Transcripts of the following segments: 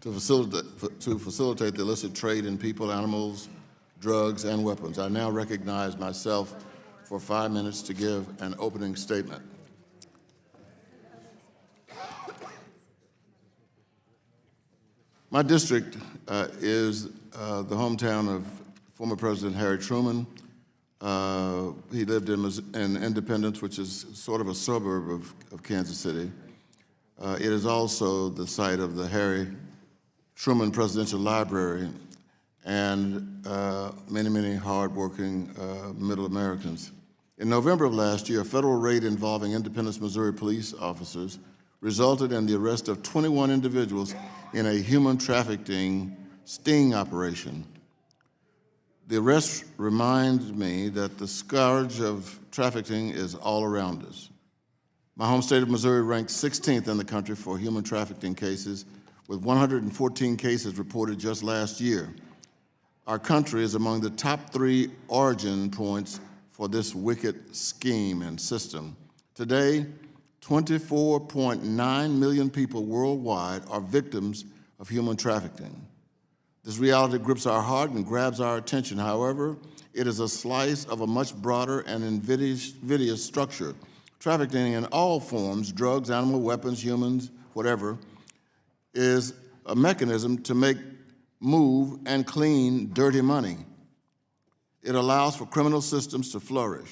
to facilitate the illicit trade in people, animals, drugs, and weapons. I now recognize myself for 5 minutes to give an opening statement. My district is the hometown of former President Harry Truman. He lived in Independence, which is sort of a suburb of Kansas City. It is also the site of the Harry Truman Presidential Library and many, many hardworking Middle Americans. In November of last year, a federal raid involving Independence, Missouri police officers resulted in the arrest of 21 individuals in a human trafficking sting operation. The arrest reminds me that the scourge of trafficking is all around us. My home state of Missouri ranked 16th in the country for human trafficking cases, with 114 cases reported just last year. Our country is among the top 3 origin points for this wicked scheme and system. Today, 24.9 million people worldwide are victims of human trafficking. This reality grips our heart and grabs our attention. However, it is a slice of a much broader and invidious structure. Trafficking in all forms, drugs, animal, weapons, humans, whatever, is a mechanism to make, move, and clean dirty money. It allows for criminal systems to flourish,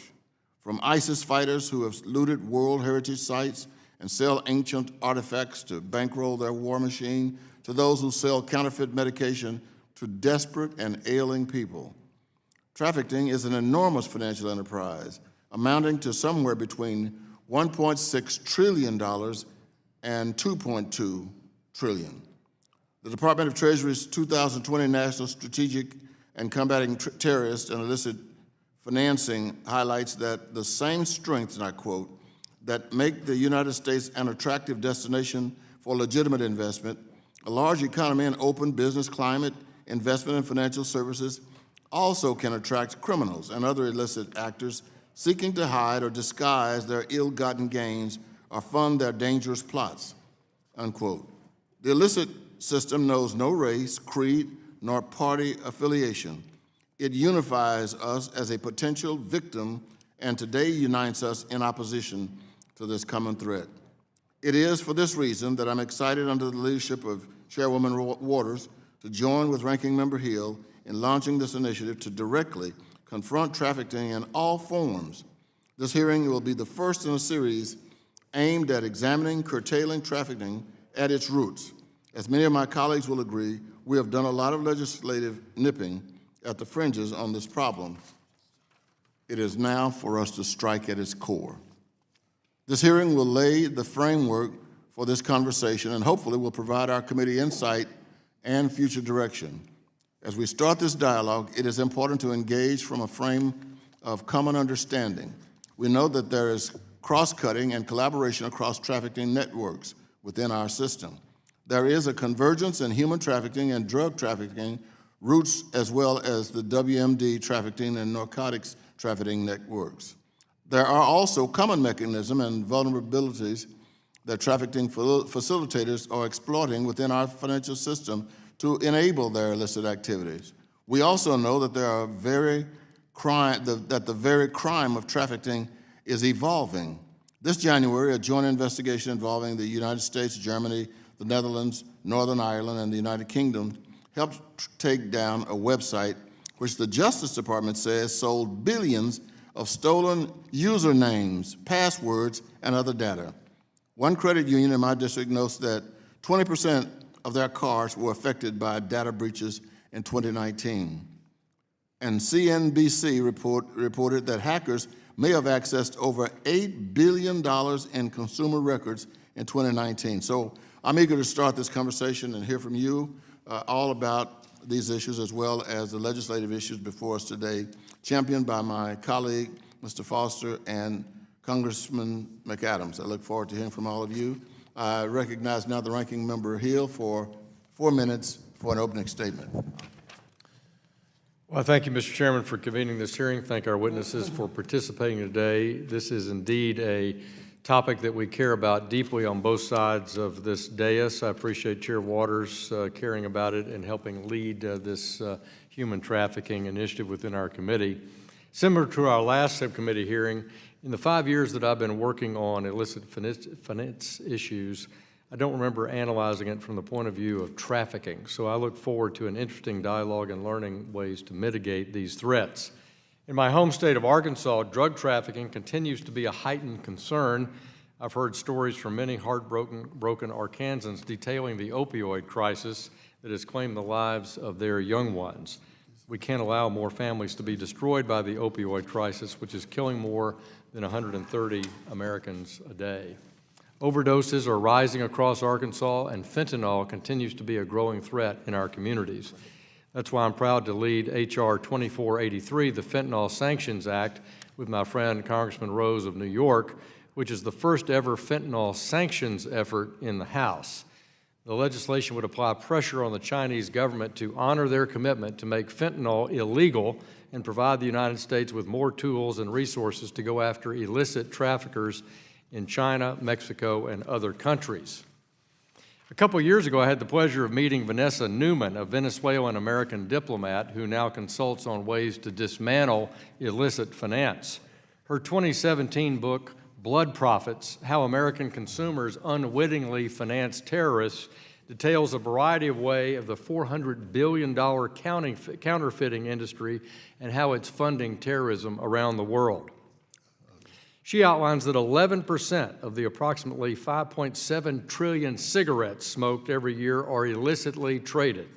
from ISIS fighters who have looted World Heritage sites and sell ancient artifacts to bankroll their war machine, to those who sell counterfeit medication to desperate and ailing people. Trafficking is an enormous financial enterprise, amounting to somewhere between $1.6 trillion and $2.2 trillion. The Department of Treasury's 2020 National Strategic and Combating Terrorist and Illicit Financing highlights that the same strengths, and I quote, that make the United States an attractive destination for legitimate investment, a large economy and open business climate, investment in financial services also can attract criminals and other illicit actors seeking to hide or disguise their ill-gotten gains or fund their dangerous plots, unquote. The illicit system knows no race, creed, nor party affiliation. It unifies us as a potential victim and today unites us in opposition to this common threat. It is for this reason that I'm excited under the leadership of Chairwoman Waters to join with Ranking Member Hill in launching this initiative to directly confront trafficking in all forms. This hearing will be the first in a series aimed at examining curtailing trafficking at its roots. As many of my colleagues will agree, we have done a lot of legislative nipping at the fringes on this problem. It is now for us to strike at its core. This hearing will lay the framework for this conversation and hopefully will provide our committee insight and future direction. As we start this dialogue, it is important to engage from a frame of common understanding. We know that there is cross-cutting and collaboration across trafficking networks within our system. There is a convergence in human trafficking and drug trafficking roots, as well as the WMD trafficking and narcotics trafficking networks. There are also common mechanisms and vulnerabilities that trafficking facilitators are exploiting within our financial system to enable their illicit activities. We also know that the very crime of trafficking is evolving. This January, a joint investigation involving the United States, Germany, the Netherlands, Northern Ireland, and the United Kingdom helped take down a website which the Justice Department says sold billions of stolen usernames, passwords, and other data. One credit union in my district notes that 20% of their cards were affected by data breaches in 2019. And CNBC reported that hackers may have accessed over $8 billion in consumer records in 2019. So I'm eager to start this conversation and hear from you all about these issues as well as the legislative issues before us today, championed by my colleague, Mr. Foster, and Congressman McAdams. I look forward to hearing from all of you. I recognize now the Ranking Member Hill for 4 minutes for an opening statement. Well, thank you, Mr. Chairman, for convening this hearing. Thank our witnesses for participating today. This is indeed a topic that we care about deeply on both sides of this dais. I appreciate Chair Waters caring about it and helping lead this human trafficking initiative within our committee. Similar to our last subcommittee hearing, in the 5 years that I've been working on illicit finance issues, I don't remember analyzing it from the point of view of trafficking. So I look forward to an interesting dialogue and learning ways to mitigate these threats. In my home state of Arkansas, drug trafficking continues to be a heightened concern. I've heard stories from many heartbroken Arkansans detailing the opioid crisis that has claimed the lives of their young ones. We can't allow more families to be destroyed by the opioid crisis, which is killing more than 130 Americans a day. Overdoses are rising across Arkansas, and fentanyl continues to be a growing threat in our communities. That's why I'm proud to lead H.R. 2483, the Fentanyl Sanctions Act, with my friend Congressman Rose of New York, which is the first ever fentanyl sanctions effort in the House. The legislation would apply pressure on the Chinese government to honor their commitment to make fentanyl illegal and provide the United States with more tools and resources to go after illicit traffickers in China, Mexico, and other countries. A couple years ago, I had the pleasure of meeting Vanessa Newman, a Venezuelan-American diplomat who now consults on ways to dismantle illicit finance. Her 2017 book, Blood Profits: How American Consumers Unwittingly Finance Terrorists, details a variety of ways of the $400 billion counterfeiting industry and how it's funding terrorism around the world. She outlines that 11% of the approximately 5.7 trillion cigarettes smoked every year are illicitly traded.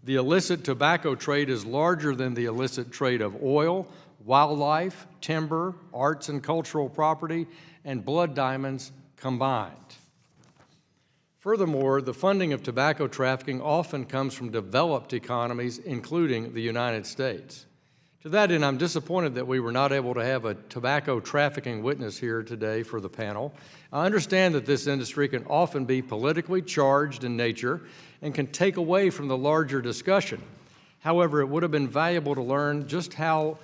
The illicit tobacco trade is larger than the illicit trade of oil, wildlife, timber, arts and cultural property, and blood diamonds combined. Furthermore, the funding of tobacco trafficking often comes from developed economies, including the United States. To that end, I'm disappointed that we were not able to have a tobacco trafficking witness here today for the panel. I understand that this industry can often be politically charged in nature and can take away from the larger discussion. However, it would have been valuable to learn just how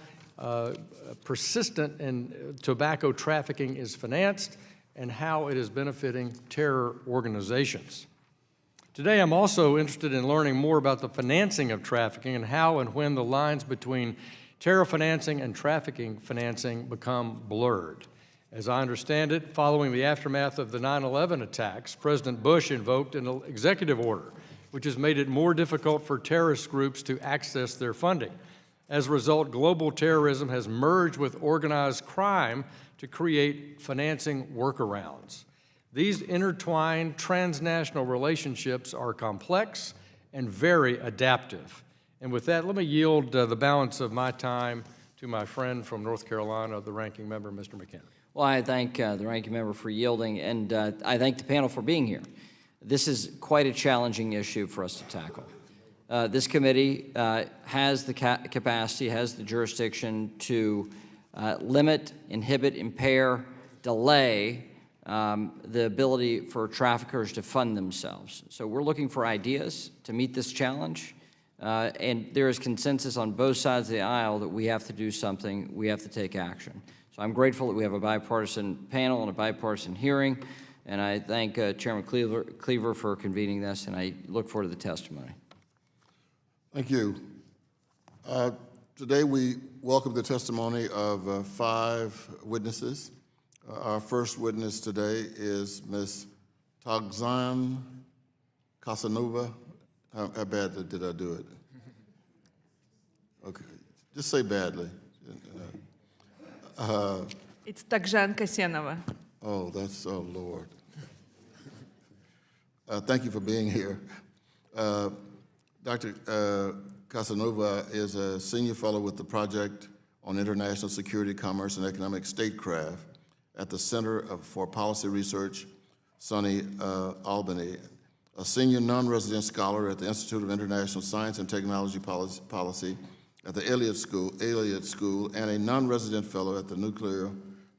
persistent and tobacco trafficking is financed and how it is benefiting terror organizations. Today, I'm also interested in learning more about the financing of trafficking and how and when the lines between terror financing and trafficking financing become blurred. As I understand it, following the aftermath of the 9/11 attacks, President Bush invoked an executive order, which has made it more difficult for terrorist groups to access their funding. As a result, global terrorism has merged with organized crime to create financing workarounds. These intertwined transnational relationships are complex and very adaptive. And with that, let me yield the balance of my time to my friend from North Carolina, the ranking member, Mr. McKenna. Well, I thank the ranking member for yielding, and I thank the panel for being here. This is quite a challenging issue for us to tackle. This committee has the capacity, has the jurisdiction to limit, inhibit, impair, delay the ability for traffickers to fund themselves. So we're looking for ideas to meet this challenge, and there is consensus on both sides of the aisle that we have to do something, we have to take action. So I'm grateful that we have a bipartisan panel and a bipartisan hearing, and I thank Chairman Cleaver for convening this, and I look forward to the testimony. Thank you. Today we welcome the testimony of 5 witnesses. Our first witness today is Ms. Togzhan Kassenova. How badly did I do it? Okay, just say badly. It's Togzhan Kassenova. Oh, that's, oh Lord. Thank you for being here. Dr. Kassenova is a senior fellow with the Project on International Security, Commerce, and Economic Statecraft at the Center for Policy Research, SUNY-Albany, a senior non-resident scholar at the Institute of International Science and Technology Policy at the Elliott School, and a non-resident fellow at the Nuclear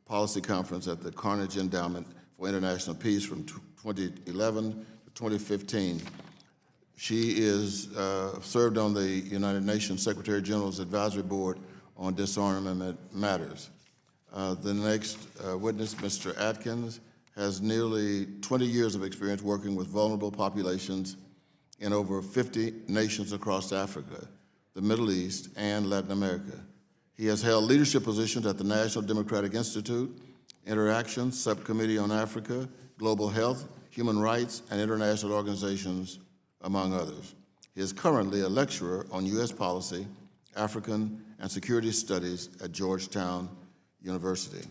Policy Conference at the Carnegie Endowment for International Peace from 2011 to 2015. She is served on the United Nations Secretary General's Advisory Board on Disarmament Matters. The next witness, Mr. Adkins, has nearly 20 years of experience working with vulnerable populations in over 50 nations across Africa, the Middle East, and Latin America. He has held leadership positions at the National Democratic Institute, Interactions Subcommittee on Africa, Global Health, Human Rights, and international organizations, among others. He is currently a lecturer on U.S. policy, African and security studies at Georgetown University.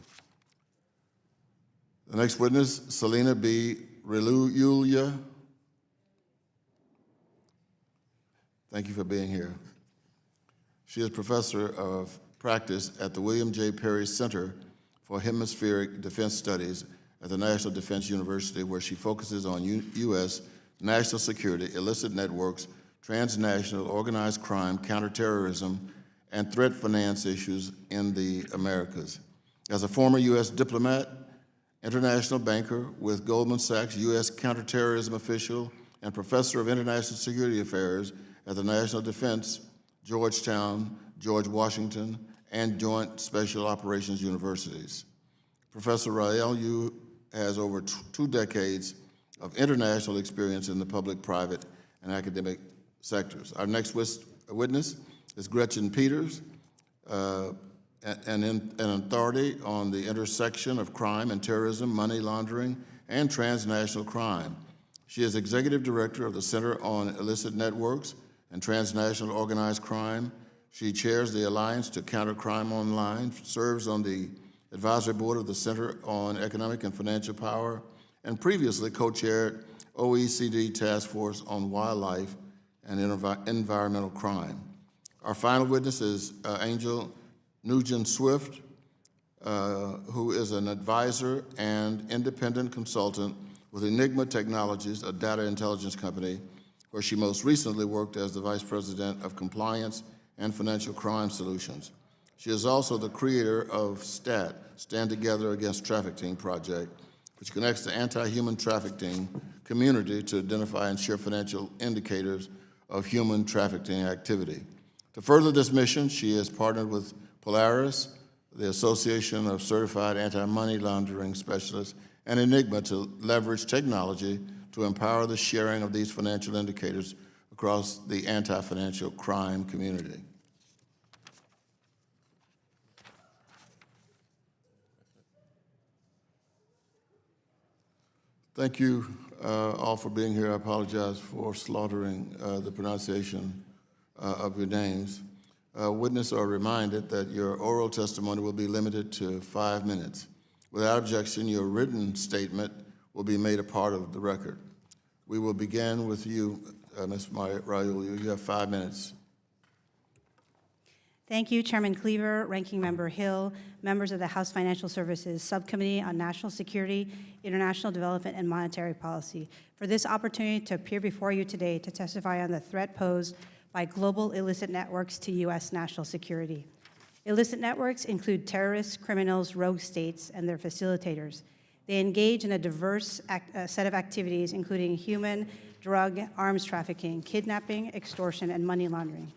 The next witness, Celina B. Realuyo. Thank you for being here. She is professor of practice at the William J. Perry Center for Hemispheric Defense Studies at the National Defense University, where she focuses on U.S. national security, illicit networks, transnational organized crime, counterterrorism, and threat finance issues in the Americas. As a former U.S. diplomat, international banker with Goldman Sachs, U.S. counterterrorism official, and professor of international security affairs at the National Defense, Georgetown, George Washington, and Joint Special Operations Universities. Professor Realuyo has over 2 decades of international experience in the public, private, and academic sectors. Our next witness is Gretchen Peters, an authority on the intersection of crime and terrorism, money laundering, and transnational crime. She is executive director of the Center on Illicit Networks and Transnational Organized Crime. She chairs the Alliance to Counter Crime Online, serves on the advisory board of the Center on Economic and Financial Power, and previously co-chaired OECD Task Force on Wildlife and Environmental Crime. Our final witness is Angel Nugent-Swift, who is an advisor and independent consultant with Enigma Technologies, a data intelligence company, where she most recently worked as the Vice President of Compliance and Financial Crime Solutions. She is also the creator of STAT, Stand Together Against Trafficking Project, which connects the anti-human trafficking community to identify and share financial indicators of human trafficking activity. To further this mission, she has partnered with Polaris, the Association of Certified Anti-Money Laundering Specialists, and Enigma to leverage technology to empower the sharing of these financial indicators across the anti-financial crime community. Thank you all for being here. I apologize for slaughtering the pronunciation of your names. Witnesses are reminded that your oral testimony will be limited to 5 minutes. Without objection, your written statement will be made a part of the record. We will begin with you, Ms. Realuyo. You have 5 minutes. Thank you, Chairman Cleaver, Ranking Member Hill, members of the House Financial Services Subcommittee on National Security, International Development, and Monetary Policy, for this opportunity to appear before you today to testify on the threat posed by global illicit networks to U.S. national security. Illicit networks include terrorists, criminals, rogue states, and their facilitators. They engage in a diverse set of activities, including human, drug, arms trafficking, kidnapping, extortion, and money laundering.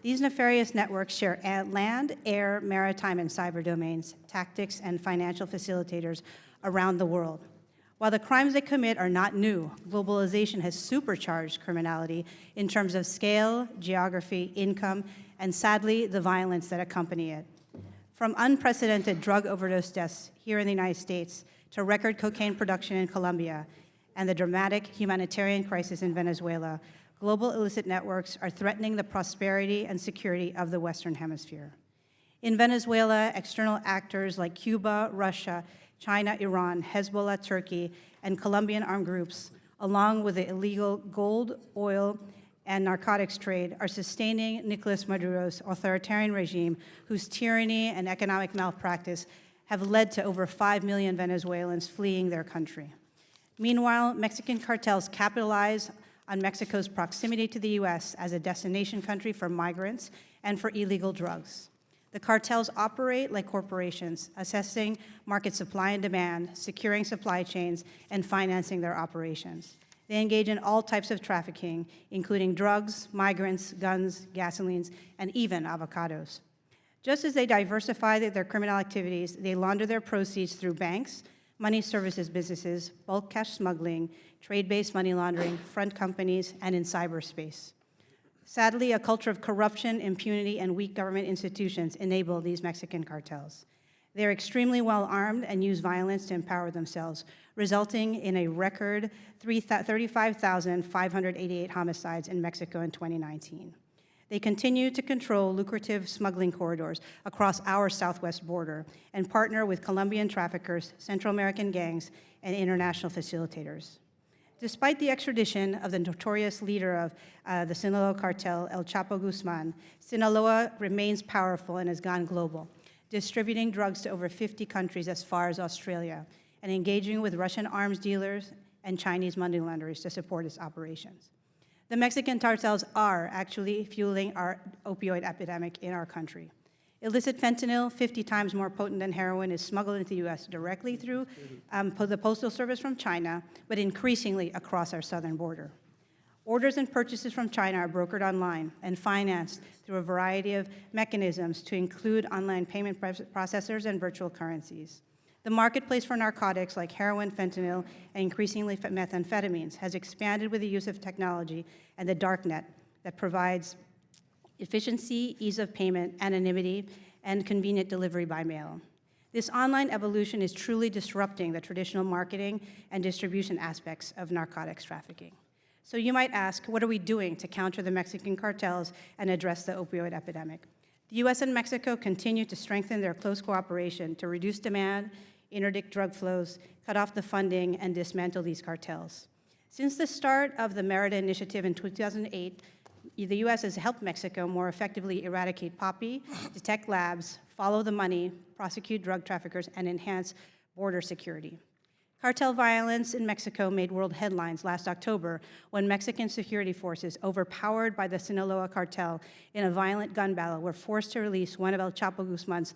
These nefarious networks share land, air, maritime, and cyber domains, tactics, and financial facilitators around the world. While the crimes they commit are not new, globalization has supercharged criminality in terms of scale, geography, income, and sadly, the violence that accompany it. From unprecedented drug overdose deaths here in the United States to record cocaine production in Colombia and the dramatic humanitarian crisis in Venezuela, global illicit networks are threatening the prosperity and security of the Western Hemisphere. In Venezuela, external actors like Cuba, Russia, China, Iran, Hezbollah, Turkey, and Colombian armed groups, along with the illegal gold, oil, and narcotics trade, are sustaining Nicolas Maduro's authoritarian regime, whose tyranny and economic malpractice have led to over 5 million Venezuelans fleeing their country. Meanwhile, Mexican cartels capitalize on Mexico's proximity to the U.S. as a destination country for migrants and for illegal drugs. The cartels operate like corporations, assessing market supply and demand, securing supply chains, and financing their operations. They engage in all types of trafficking, including drugs, migrants, guns, gasolines, and even avocados. Just as they diversify their criminal activities, they launder their proceeds through banks, money services businesses, bulk cash smuggling, trade-based money laundering, front companies, and in cyberspace. Sadly, a culture of corruption, impunity, and weak government institutions enable these Mexican cartels. They're extremely well-armed and use violence to empower themselves, resulting in a record 35,588 homicides in Mexico in 2019. They continue to control lucrative smuggling corridors across our southwest border and partner with Colombian traffickers, Central American gangs, and international facilitators. Despite the extradition of the notorious leader of the Sinaloa cartel, El Chapo Guzman, Sinaloa remains powerful and has gone global, distributing drugs to over 50 countries as far as Australia, and engaging with Russian arms dealers and Chinese money launderers to support its operations. The Mexican cartels are actually fueling our opioid epidemic in our country. Illicit fentanyl, 50 times more potent than heroin, is smuggled into the U.S. directly through the Postal Service from China, but increasingly across our southern border. Orders and purchases from China are brokered online and financed through a variety of mechanisms to include online payment processors and virtual currencies. The marketplace for narcotics like heroin, fentanyl, and increasingly methamphetamines has expanded with the use of technology and the darknet that provides efficiency, ease of payment, anonymity, and convenient delivery by mail. This online evolution is truly disrupting the traditional marketing and distribution aspects of narcotics trafficking. So you might ask, what are we doing to counter the Mexican cartels and address the opioid epidemic? The U.S. and Mexico continue to strengthen their close cooperation to reduce demand, interdict drug flows, cut off the funding, and dismantle these cartels. Since the start of the Merida Initiative in 2008, the U.S. has helped Mexico more effectively eradicate poppy, detect labs, follow the money, prosecute drug traffickers, and enhance border security. Cartel violence in Mexico made world headlines last October when Mexican security forces, overpowered by the Sinaloa cartel in a violent gun battle, were forced to release one of El Chapo Guzman's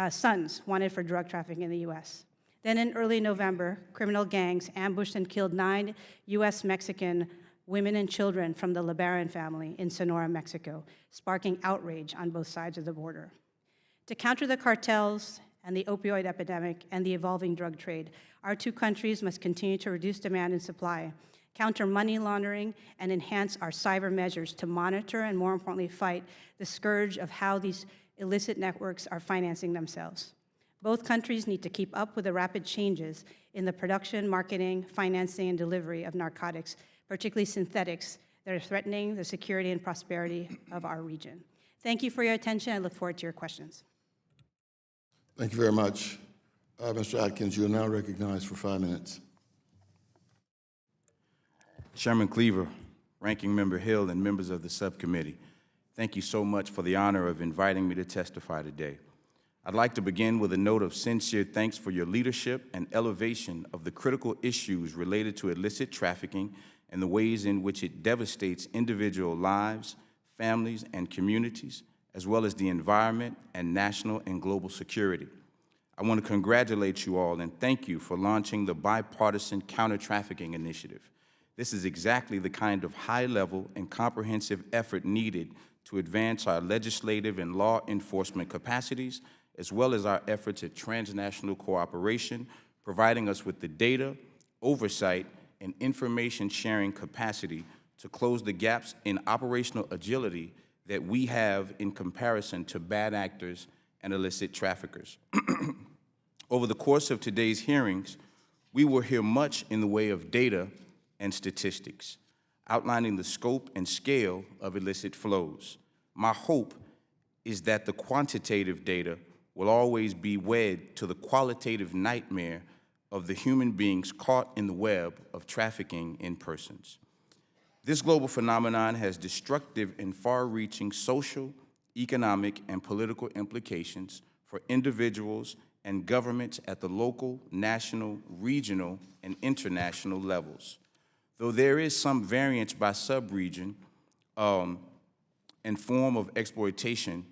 sons wanted for drug trafficking in the U.S. Then in early November, criminal gangs ambushed and killed 9 U.S.-Mexican women and children from the LeBaron family in Sonora, Mexico, sparking outrage on both sides of the border. To counter the cartels and the opioid epidemic and the evolving drug trade, our two countries must continue to reduce demand and supply, counter money laundering, and enhance our cyber measures to monitor and, more importantly, fight the scourge of how these illicit networks are financing themselves. Both countries need to keep up with the rapid changes in the production, marketing, financing, and delivery of narcotics, particularly synthetics, that are threatening the security and prosperity of our region. Thank you for your attention. I look forward to your questions. Thank you very much. Mr. Adkins, you are now recognized for 5 minutes. Chairman Cleaver, Ranking Member Hill, and members of the subcommittee, thank you so much for the honor of inviting me to testify today. I'd like to begin with a note of sincere thanks for your leadership and elevation of the critical issues related to illicit trafficking and the ways in which it devastates individual lives, families, and communities, as well as the environment and national and global security. I want to congratulate you all and thank you for launching the bipartisan counter-trafficking initiative. This is exactly the kind of high-level and comprehensive effort needed to advance our legislative and law enforcement capacities, as well as our efforts at transnational cooperation, providing us with the data, oversight, and information sharing capacity to close the gaps in operational agility that we have in comparison to bad actors and illicit traffickers. Over the course of today's hearings, we will hear much in the way of data and statistics, outlining the scope and scale of illicit flows. My hope is that the quantitative data will always be wed to the qualitative nightmare of the human beings caught in the web of trafficking in persons. This global phenomenon has destructive and far-reaching social, economic, and political implications for individuals and governments at the local, national, regional, and international levels. Though there is some variance by sub-region and form of exploitation,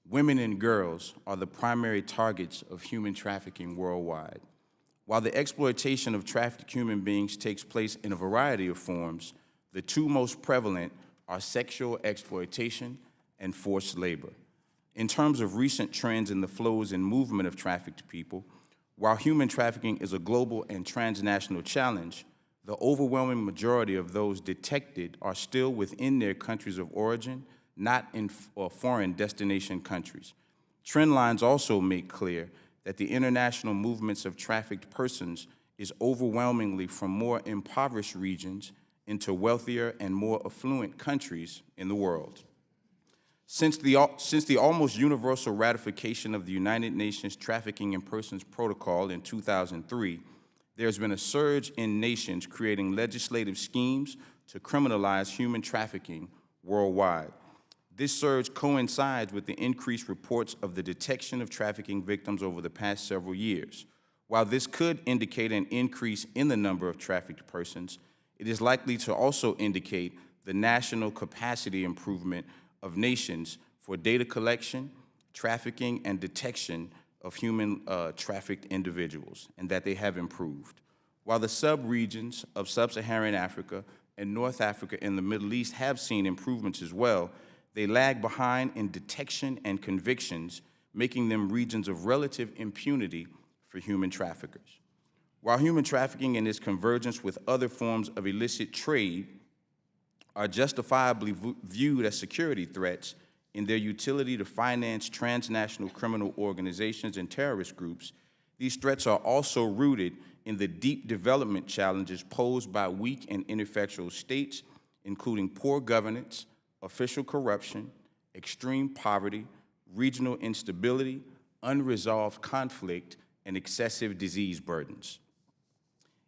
women and girls are the primary targets of human trafficking worldwide. While the exploitation of trafficked human beings takes place in a variety of forms, the two most prevalent are sexual exploitation and forced labor. In terms of recent trends in the flows and movement of trafficked people, while human trafficking is a global and transnational challenge, the overwhelming majority of those detected are still within their countries of origin, not in foreign destination countries. Trend lines also make clear that the international movements of trafficked persons is overwhelmingly from more impoverished regions into wealthier and more affluent countries in the world. Since the almost universal ratification of the United Nations Trafficking in Persons Protocol in 2003, there's been a surge in nations creating legislative schemes to criminalize human trafficking worldwide. This surge coincides with the increased reports of the detection of trafficking victims over the past several years. While this could indicate an increase in the number of trafficked persons, it is likely to also indicate the national capacity improvement of nations for data collection, trafficking, and detection of human trafficked individuals, and that they have improved. While the sub-regions of sub-Saharan Africa and North Africa and the Middle East have seen improvements as well, they lag behind in detection and convictions, making them regions of relative impunity for human traffickers. While human trafficking and its convergence with other forms of illicit trade are justifiably viewed as security threats in their utility to finance transnational criminal organizations and terrorist groups, these threats are also rooted in the deep development challenges posed by weak and ineffectual states, including poor governance, official corruption, extreme poverty, regional instability, unresolved conflict, and excessive disease burdens.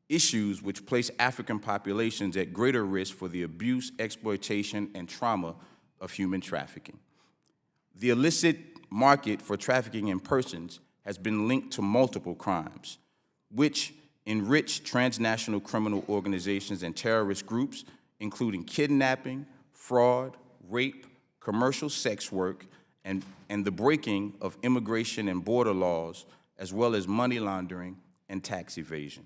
Issues which place African populations at greater risk for the abuse, exploitation, and trauma of human trafficking. The illicit market for trafficking in persons has been linked to multiple crimes, which enrich transnational criminal organizations and terrorist groups, including kidnapping, fraud, rape, commercial sex work, and the breaking of immigration and border laws, as well as money laundering and tax evasion.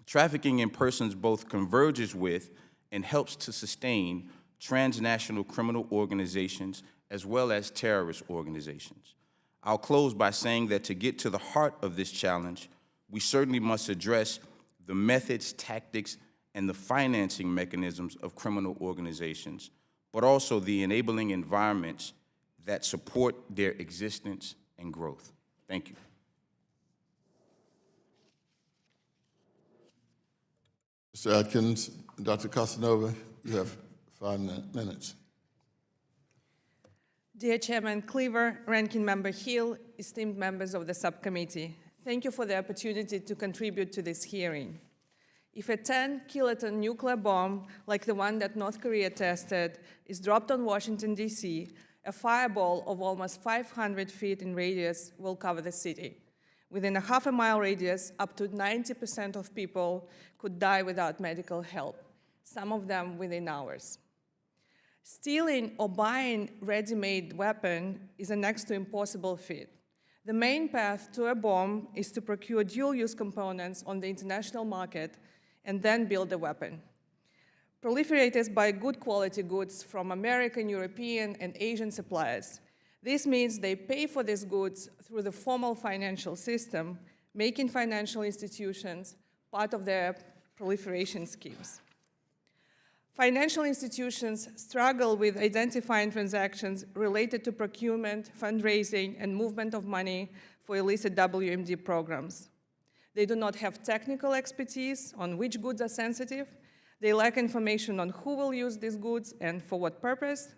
Trafficking in persons both converges with and helps to sustain transnational criminal organizations as well as terrorist organizations. I'll close by saying that to get to the heart of this challenge, we certainly must address the methods, tactics, and the financing mechanisms of criminal organizations, but also the enabling environments that support their existence and growth. Thank you. Mr. Adkins, Dr. Kassenova, you have 5 minutes. Dear Chairman Cleaver, Ranking Member Hill, esteemed members of the subcommittee, thank you for the opportunity to contribute to this hearing. If a 10-kiloton nuclear bomb, like the one that North Korea tested, is dropped on Washington, D.C., a fireball of almost 500 feet in radius will cover the city. Within a half-a-mile radius, up to 90% of people could die without medical help, some of them within hours. Stealing or buying ready-made weapon is a next to impossible feat. The main path to a bomb is to procure dual-use components on the international market and then build a weapon. Proliferators buy good quality goods from American, European, and Asian suppliers. This means they pay for these goods through the formal financial system, making financial institutions part of their proliferation schemes. Financial institutions struggle with identifying transactions related to procurement, fundraising, and movement of money for illicit WMD programs. They do not have technical expertise on which goods are sensitive. They lack information on who will use these goods and for what purpose.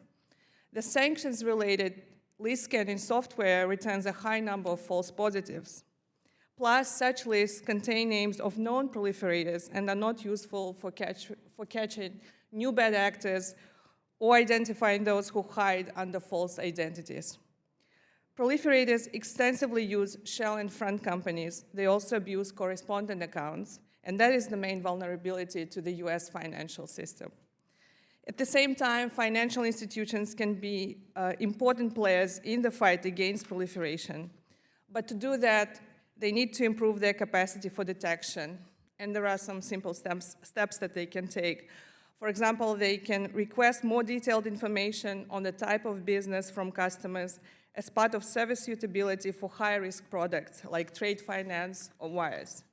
The sanctions-related list scanning software returns a high number of false positives. Plus, such lists contain names of known proliferators and are not useful for catching new bad actors or identifying those who hide under false identities. Proliferators extensively use shell and front companies. They also abuse correspondent accounts, and that is the main vulnerability to the US financial system. At the same time, financial institutions can be important players in the fight against proliferation. But to do that, they need to improve their capacity for detection. And there are some simple steps that they can take. For example, they can request more detailed information on the type of business from customers as part of service suitability for high-risk products like trade finance or wires.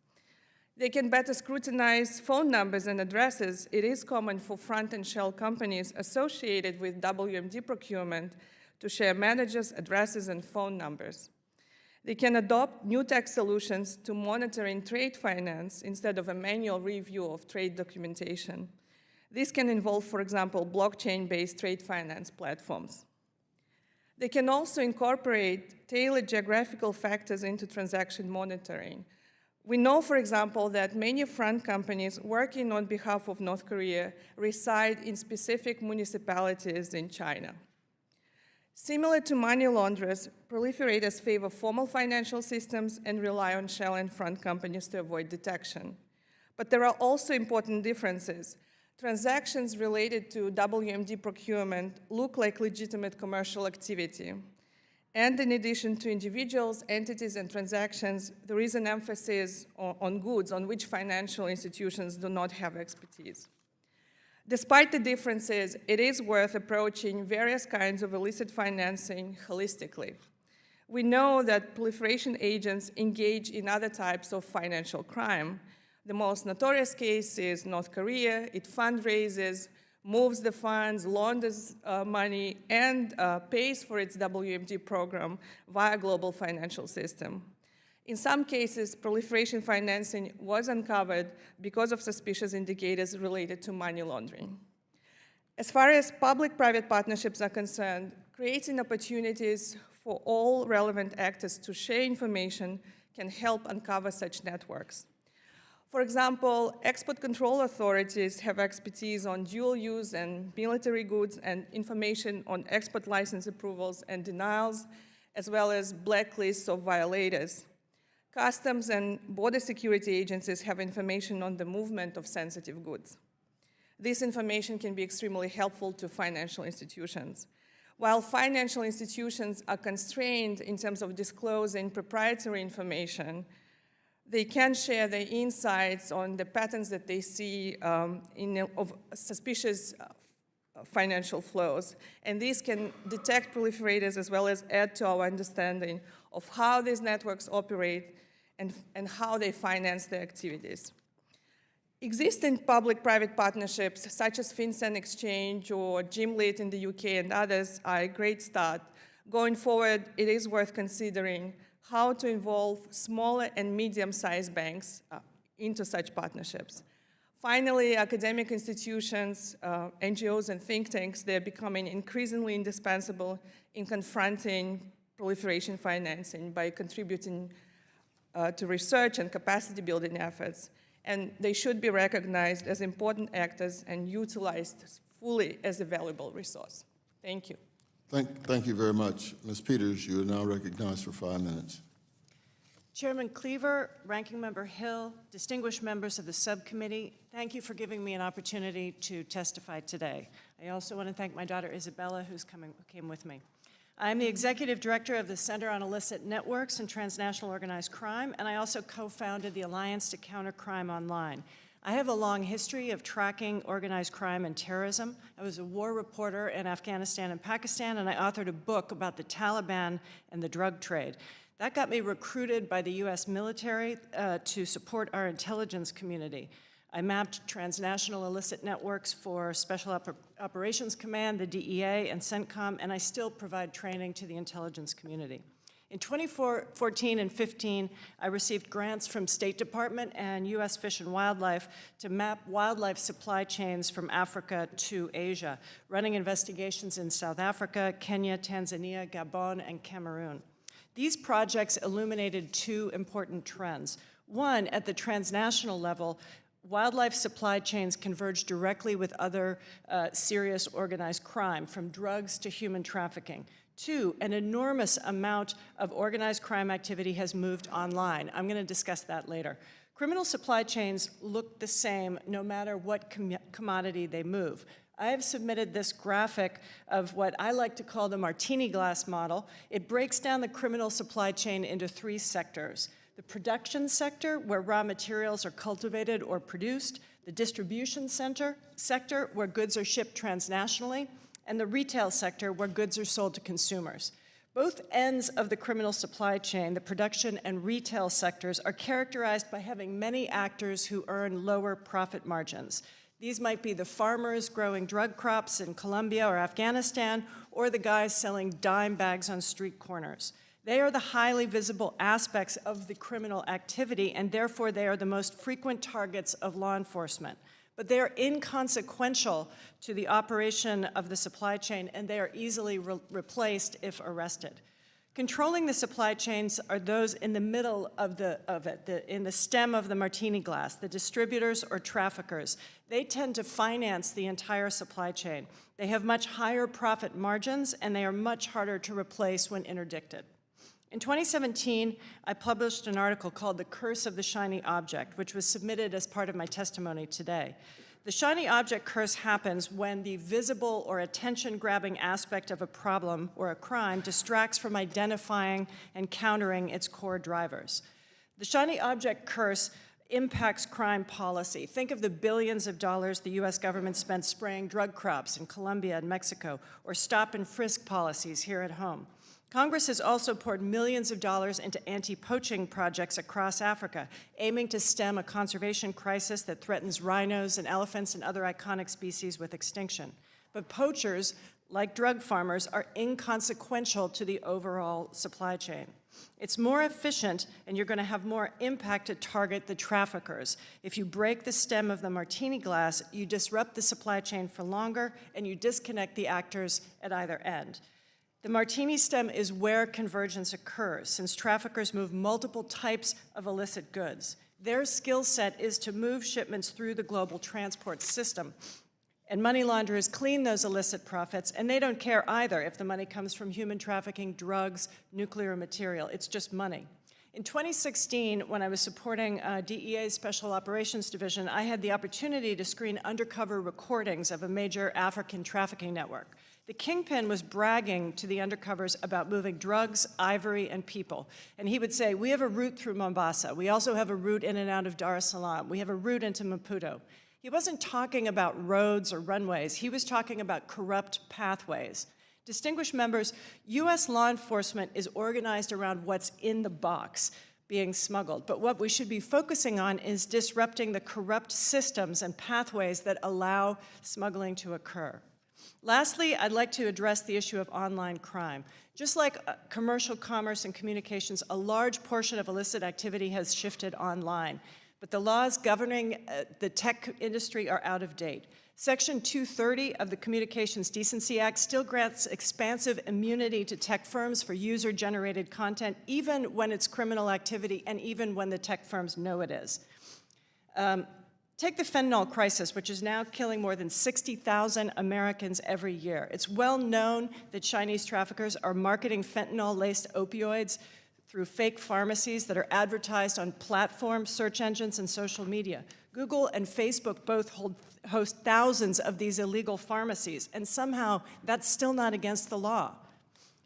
They can better scrutinize phone numbers and addresses. It is common for front and shell companies associated with WMD procurement to share managers' addresses and phone numbers. They can adopt new tech solutions to monitoring trade finance instead of a manual review of trade documentation. This can involve, for example, blockchain-based trade finance platforms. They can also incorporate tailored geographical factors into transaction monitoring. We know, for example, that many front companies working on behalf of North Korea reside in specific municipalities in China. Similar to money launderers, proliferators favor formal financial systems and rely on shell and front companies to avoid detection. But there are also important differences. Transactions related to WMD procurement look like legitimate commercial activity. And in addition to individuals, entities, and transactions, there is an emphasis on goods on which financial institutions do not have expertise. Despite the differences, it is worth approaching various kinds of illicit financing holistically. We know that proliferation agents engage in other types of financial crime. The most notorious case is North Korea. It fundraises, moves the funds, launders money, and pays for its WMD program via global financial system. In some cases, proliferation financing was uncovered because of suspicious indicators related to money laundering. As far as public-private partnerships are concerned, creating opportunities for all relevant actors to share information can help uncover such networks. For example, export control authorities have expertise on dual use and military goods and information on export license approvals and denials, as well as blacklists of violators. Customs and border security agencies have information on the movement of sensitive goods. This information can be extremely helpful to financial institutions. While financial institutions are constrained in terms of disclosing proprietary information, they can share their insights on the patterns that they see of suspicious financial flows. And these can detect proliferators as well as add to our understanding of how these networks operate and how they finance their activities. Existing public-private partnerships such as FinCEN Exchange or GimLit in the UK and others are a great start. Going forward, it is worth considering how to involve smaller and medium-sized banks into such partnerships. Finally, academic institutions, NGOs, and think tanks, they're becoming increasingly indispensable in confronting proliferation financing by contributing to research and capacity building efforts. And they should be recognized as important actors and utilized fully as a valuable resource. Thank you. Thank you very much. Ms. Peters, you are now recognized for 5 minutes. Chairman Cleaver, Ranking Member Hill, distinguished members of the subcommittee, thank you for giving me an opportunity to testify today. I also want to thank my daughter Isabella, who came with me. I'm the Executive Director of the Center on Illicit Networks and Transnational Organized Crime, and I also co-founded the Alliance to Counter Crime Online. I have a long history of tracking organized crime and terrorism. I was a war reporter in Afghanistan and Pakistan, and I authored a book about the Taliban and the drug trade. That got me recruited by the US military to support our intelligence community. I mapped transnational illicit networks for Special Operations Command, the DEA, and CENTCOM, and I still provide training to the intelligence community. In 2014 and 15, I received grants from State Department and US Fish and Wildlife to map wildlife supply chains from Africa to Asia, running investigations in South Africa, Kenya, Tanzania, Gabon, and Cameroon. These projects illuminated two important trends. One, at the transnational level, wildlife supply chains converge directly with other serious organized crime, from drugs to human trafficking. Two, an enormous amount of organized crime activity has moved online. I'm going to discuss that later. Criminal supply chains look the same no matter what commodity they move. I have submitted this graphic of what I like to call the martini glass model. It breaks down the criminal supply chain into three sectors: the production sector, where raw materials are cultivated or produced; the the distribution sector, where goods are shipped transnationally, and the retail sector, where goods are sold to consumers. Both ends of the criminal supply chain, the production and retail sectors, are characterized by having many actors who earn lower profit margins. These might be the farmers growing drug crops in Colombia or Afghanistan, or the guys selling dime bags on street corners. They are the highly visible aspects of the criminal activity, and therefore they are the most frequent targets of law enforcement. But they are inconsequential to the operation of the supply chain, and they are easily replaced if arrested. Controlling the supply chains are those in the middle of in the stem of the martini glass, the distributors or traffickers. They tend to finance the entire supply chain. They have much higher profit margins, and they are much harder to replace when interdicted. In 2017, I published an article called The Curse of the Shiny Object, which was submitted as part of my testimony today. The shiny object curse happens when the visible or attention-grabbing aspect of a problem or a crime distracts from identifying and countering its core drivers. The shiny object curse impacts crime policy. Think of the billions of dollars the U.S. government spent spraying drug crops in Colombia and Mexico, or stop and frisk policies here at home. Congress has also poured millions of dollars into anti-poaching projects across Africa, aiming to stem a conservation crisis that threatens rhinos and elephants and other iconic species with extinction. But poachers, like drug farmers, are inconsequential to the overall supply chain. It's more efficient, and you're going to have more impact to target the traffickers. If you break the stem of the martini glass, you disrupt the supply chain for longer, and you disconnect the actors at either end. The martini stem is where convergence occurs, since traffickers move multiple types of illicit goods. Their skill set is to move shipments through the global transport system. And money launderers clean those illicit profits, and they don't care either if the money comes from human trafficking, drugs, nuclear material. It's just money. In 2016, when I was supporting DEA's Special Operations Division, I had the opportunity to screen undercover recordings of a major African trafficking network. The kingpin was bragging to the undercovers about moving drugs, ivory, and people. And he would say, we have a route through Mombasa. We also have a route in and out of Dar es Salaam. We have a route into Maputo. He wasn't talking about roads or runways. He was talking about corrupt pathways. Distinguished members, U.S. law enforcement is organized around what's in the box being smuggled. But what we should be focusing on is disrupting the corrupt systems and pathways that allow smuggling to occur. Lastly, I'd like to address the issue of online crime. Just like commercial commerce and communications, a large portion of illicit activity has shifted online. But the laws governing the tech industry are out of date. Section 230 of the Communications Decency Act still grants expansive immunity to tech firms for user-generated content, even when it's criminal activity and even when the tech firms know it is. Take the fentanyl crisis, which is now killing more than 60,000 Americans every year. It's well known that Chinese traffickers are marketing fentanyl-laced opioids through fake pharmacies that are advertised on platforms, search engines, and social media. Google and Facebook both host thousands of these illegal pharmacies, and somehow that's still not against the law.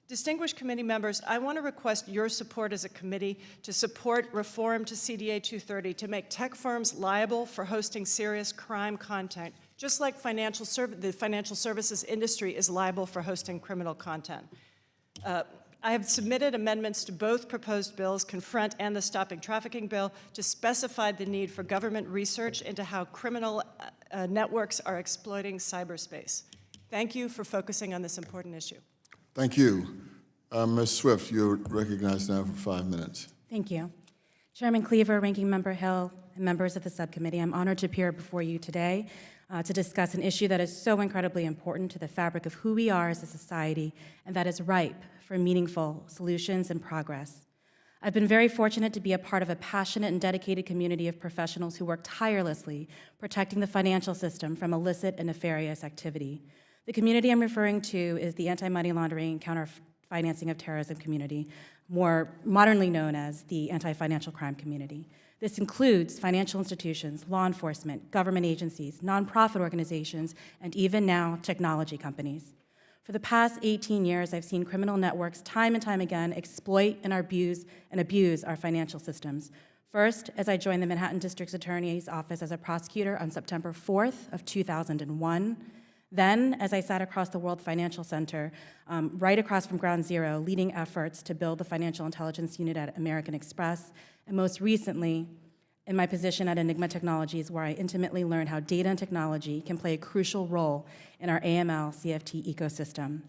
Distinguished committee members, I want to request your support as a committee to support reform to CDA 230 to make tech firms liable for hosting serious crime content, just like the financial services industry is liable for hosting criminal content. I have submitted amendments to both proposed bills, Confront and the Stopping Trafficking bill, to specify the need for government research into how criminal networks are exploiting cyberspace. Thank you for focusing on this important issue. Thank you. Ms. Swift, you're recognized now for 5 minutes. Thank you. Chairman Cleaver, Ranking Member Hill, and members of the subcommittee, I'm honored to appear before you today to discuss an issue that is so incredibly important to the fabric of who we are as a society and that is ripe for meaningful solutions and progress. I've been very fortunate to be a part of a passionate and dedicated community of professionals who work tirelessly protecting the financial system from illicit and nefarious activity. The community I'm referring to is the anti-money laundering and counter-financing of terrorism community, more modernly known as the anti-financial crime community. This includes financial institutions, law enforcement, government agencies, nonprofit organizations, and even now, technology companies. For the past 18 years, I've seen criminal networks time and time again exploit and abuse our financial systems, First, as I joined the Manhattan District Attorney's Office as a prosecutor on September 4th of 2001. Then, as I sat across the World Financial Center, right across from Ground Zero, leading efforts to build the Financial Intelligence Unit at American Express, and most recently, in my position at Enigma Technologies, where I intimately learned how data and technology can play a crucial role in our AML CFT ecosystem.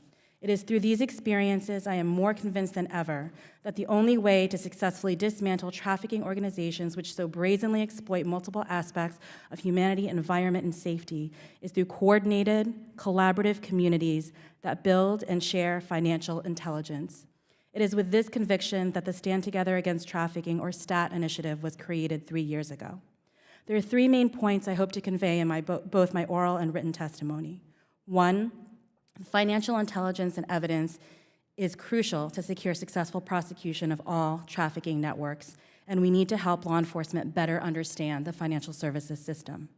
It is through these experiences I am more convinced than ever that the only way to successfully dismantle trafficking organizations which so brazenly exploit multiple aspects of humanity, environment, and safety is through coordinated, collaborative communities that build and share financial intelligence. It is with this conviction that the Stand Together Against Trafficking, or STAT, initiative was created 3 years ago. There are 3 main points I hope to convey in both my oral and written testimony. 1, financial intelligence and evidence is crucial to secure successful prosecution of all trafficking networks, and we need to help law enforcement better understand the financial services system.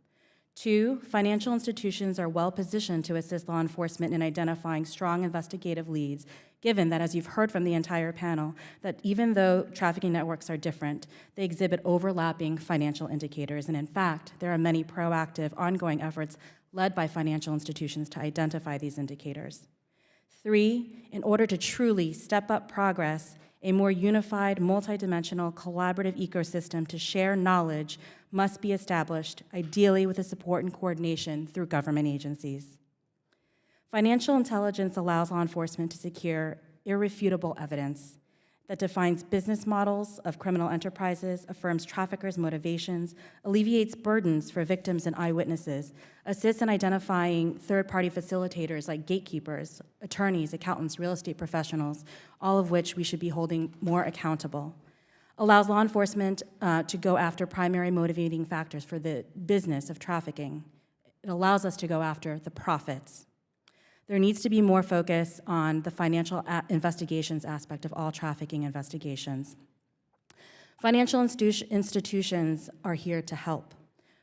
2, financial institutions are well positioned to assist law enforcement in identifying strong investigative leads, given that, as you've heard from the entire panel, that even though trafficking networks are different, they exhibit overlapping financial indicators, and in fact, there are many proactive, ongoing efforts led by financial institutions to identify these indicators. 3, in order to truly step up progress, a more unified, multidimensional, collaborative ecosystem to share knowledge must be established, ideally with the support and coordination through government agencies. Financial intelligence allows law enforcement to secure irrefutable evidence that defines business models of criminal enterprises, affirms traffickers' motivations, alleviates burdens for victims and eyewitnesses, assists in identifying third-party facilitators like gatekeepers, attorneys, accountants, real estate professionals, all of which we should be holding more accountable, allows law enforcement to go after primary motivating factors for the business of trafficking. It allows us to go after the profits. There needs to be more focus on the financial investigations aspect of all trafficking investigations. Financial institutions are here to help.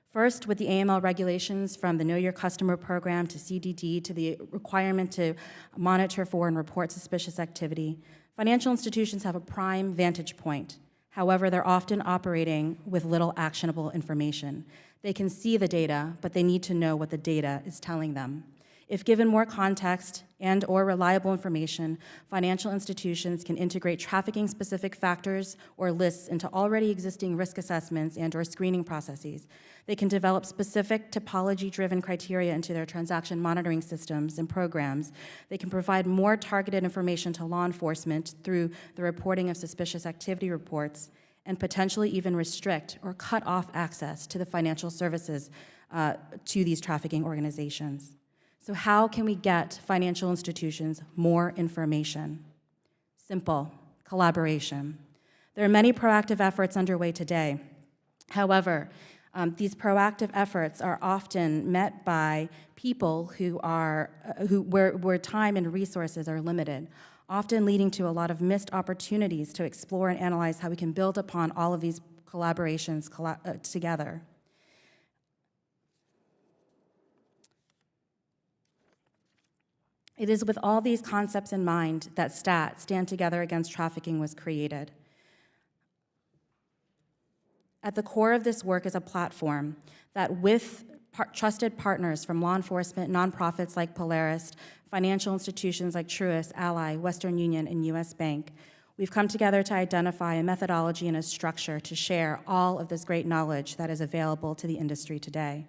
First, with the AML regulations, from the Know Your Customer program to CDD to the requirement to monitor for and report suspicious activity, financial institutions have a prime vantage point. However, they're often operating with little actionable information. They can see the data, but they need to know what the data is telling them. If given more context and/or reliable information, financial institutions can integrate trafficking-specific factors or lists into already existing risk assessments and/or screening processes. They can develop specific typology-driven criteria into their transaction monitoring systems and programs. They can provide more targeted information to law enforcement through the reporting of suspicious activity reports, and potentially even restrict or cut off access to the financial services to these trafficking organizations. So how can we get financial institutions more information? Simple: collaboration. There are many proactive efforts underway today. However, these proactive efforts are often met by people where time and resources are limited, often leading to a lot of missed opportunities to explore and analyze how we can build upon all of these collaborations together. It is with all these concepts in mind that STAT, Stand Together Against Trafficking, was created. At the core of this work is a platform that, with trusted partners from law enforcement, nonprofits like Polaris, financial institutions like Truist, Ally, Western Union, and US Bank, we've come together to identify a methodology and a structure to share all of this great knowledge that is available to the industry today.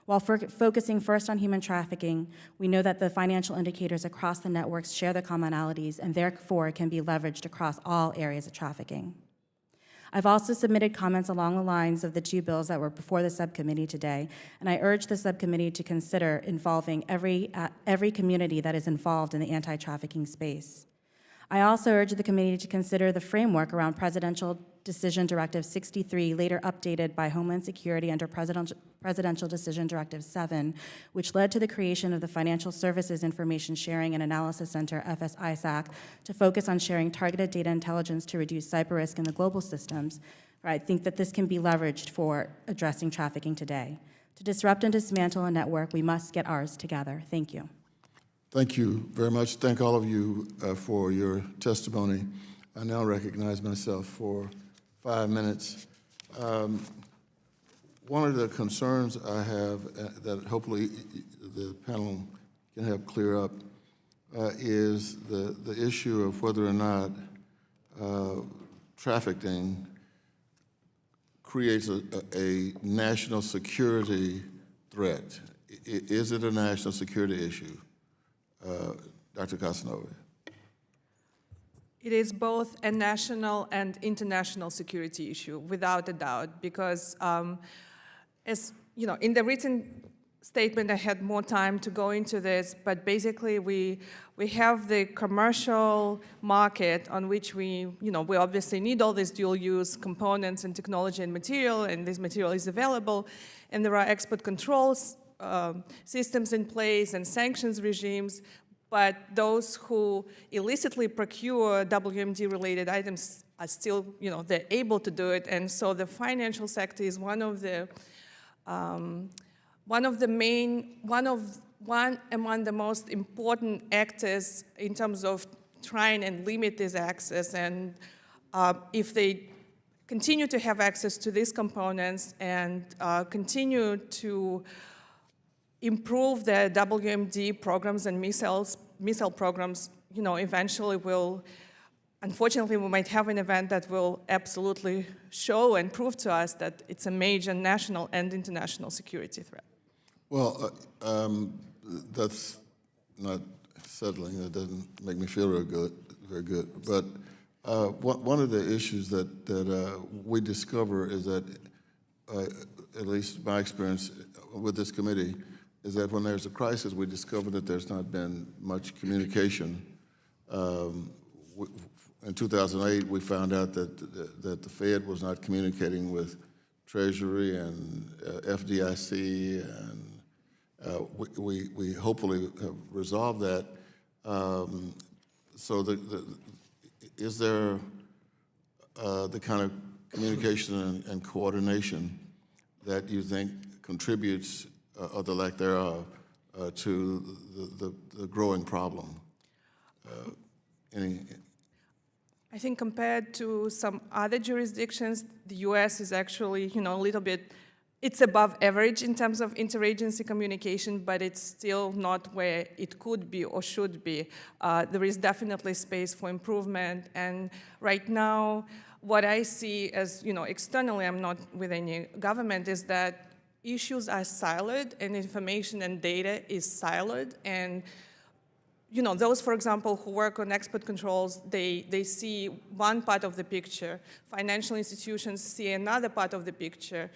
While focusing first on human trafficking, we know that the financial indicators across the networks share the commonalities and therefore can be leveraged across all areas of trafficking. I've also submitted comments along the lines of the 2 bills that were before the subcommittee today, and I urge the subcommittee to consider involving every community that is involved in the anti-trafficking space. I also urge the committee to consider the framework around Presidential Decision Directive 63, later updated by Homeland Security under Presidential Decision Directive 7, which led to the creation of the Financial Services Information Sharing and Analysis Center, FS-ISAC, to focus on sharing targeted data intelligence to reduce cyber risk in the global systems. I think that this can be leveraged for addressing trafficking today. To disrupt and dismantle a network, we must get ours together. Thank you. Thank you very much. Thank all of you for your testimony. I now recognize myself for 5 minutes One of the concerns I have that hopefully the panel can help clear up is the issue of whether or not trafficking creates a national security threat. Is it a national security issue? Dr. Kassenova. It is both a national and international security issue, without a doubt, because as you know, in the written statement, I had more time to go into this, but basically we have the commercial market on which we obviously need all these dual-use components and technology and material, and this material is available, and there are export controls systems in place and sanctions regimes, but those who illicitly procure WMD-related items are still, they're able to do it, and so the financial sector is one among the most important actors in terms of trying and limit this access. And if they continue to have access to these components and continue to improve their WMD programs and missile programs, eventually unfortunately, we might have an event that will absolutely show and prove to us that it's a major national and international security threat. Well, that's not settling. That doesn't make me feel very good. But one of the issues that we discover is that, at least my experience with this committee, is that when there's a crisis, we discover that there's not been much communication. In 2008, we found out that the Fed was not communicating with Treasury and FDIC, and we hopefully have resolved that. So is there the kind of communication and coordination that you think contributes, or the lack thereof, to the growing problem? I think compared to some other jurisdictions, the US is actually, a little bit, it's above average in terms of interagency communication, but it's still not where it could be or should be. There is definitely space for improvement, and right now, what I see as, externally, I'm not with any government, is that issues are siloed and information and data is siloed, and those, for example, who work on export controls, they see one part of the picture. Financial institutions see another part of the picture.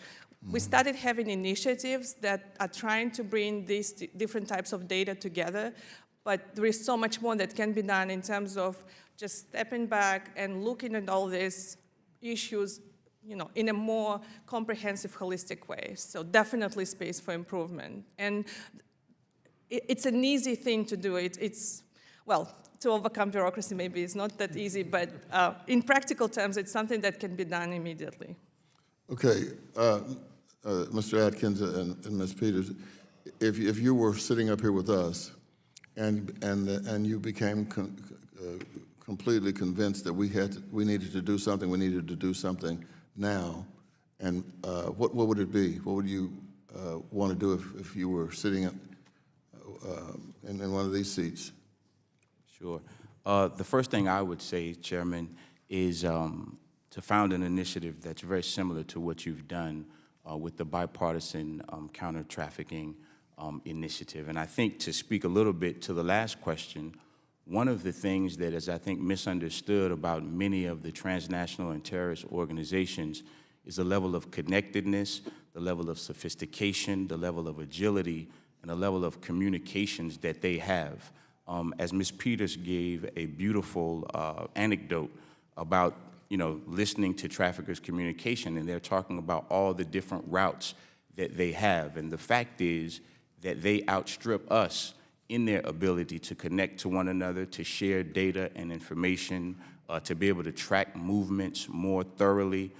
We started having initiatives that are trying to bring these different types of data together, but there is so much more that can be done in terms of just stepping back and looking at all these issues, in a more comprehensive, holistic way. So definitely space for improvement. And it's an easy thing to do. To overcome bureaucracy maybe it's not that easy, but in practical terms, it's something that can be done immediately. Okay, Mr. Adkins and Ms. Peters, if you were sitting up here with us and you became completely convinced that we needed to do something now, and what would it be? What would you want to do if you were sitting in one of these seats? Sure. The first thing I would say, Chairman, is to found an initiative that's very similar to what you've done with the bipartisan counter-trafficking initiative. And I think, to speak a little bit to the last question, one of the things that is, I think, misunderstood about many of the transnational and terrorist organizations is the level of connectedness, the level of sophistication, the level of agility, and the level of communications that they have. As Ms. Peters gave a beautiful anecdote about, listening to traffickers' communication, and they're talking about all the different routes that they have. And the fact is that they outstrip us in their ability to connect to one another, to share data and information, to be able to track movements more thoroughly.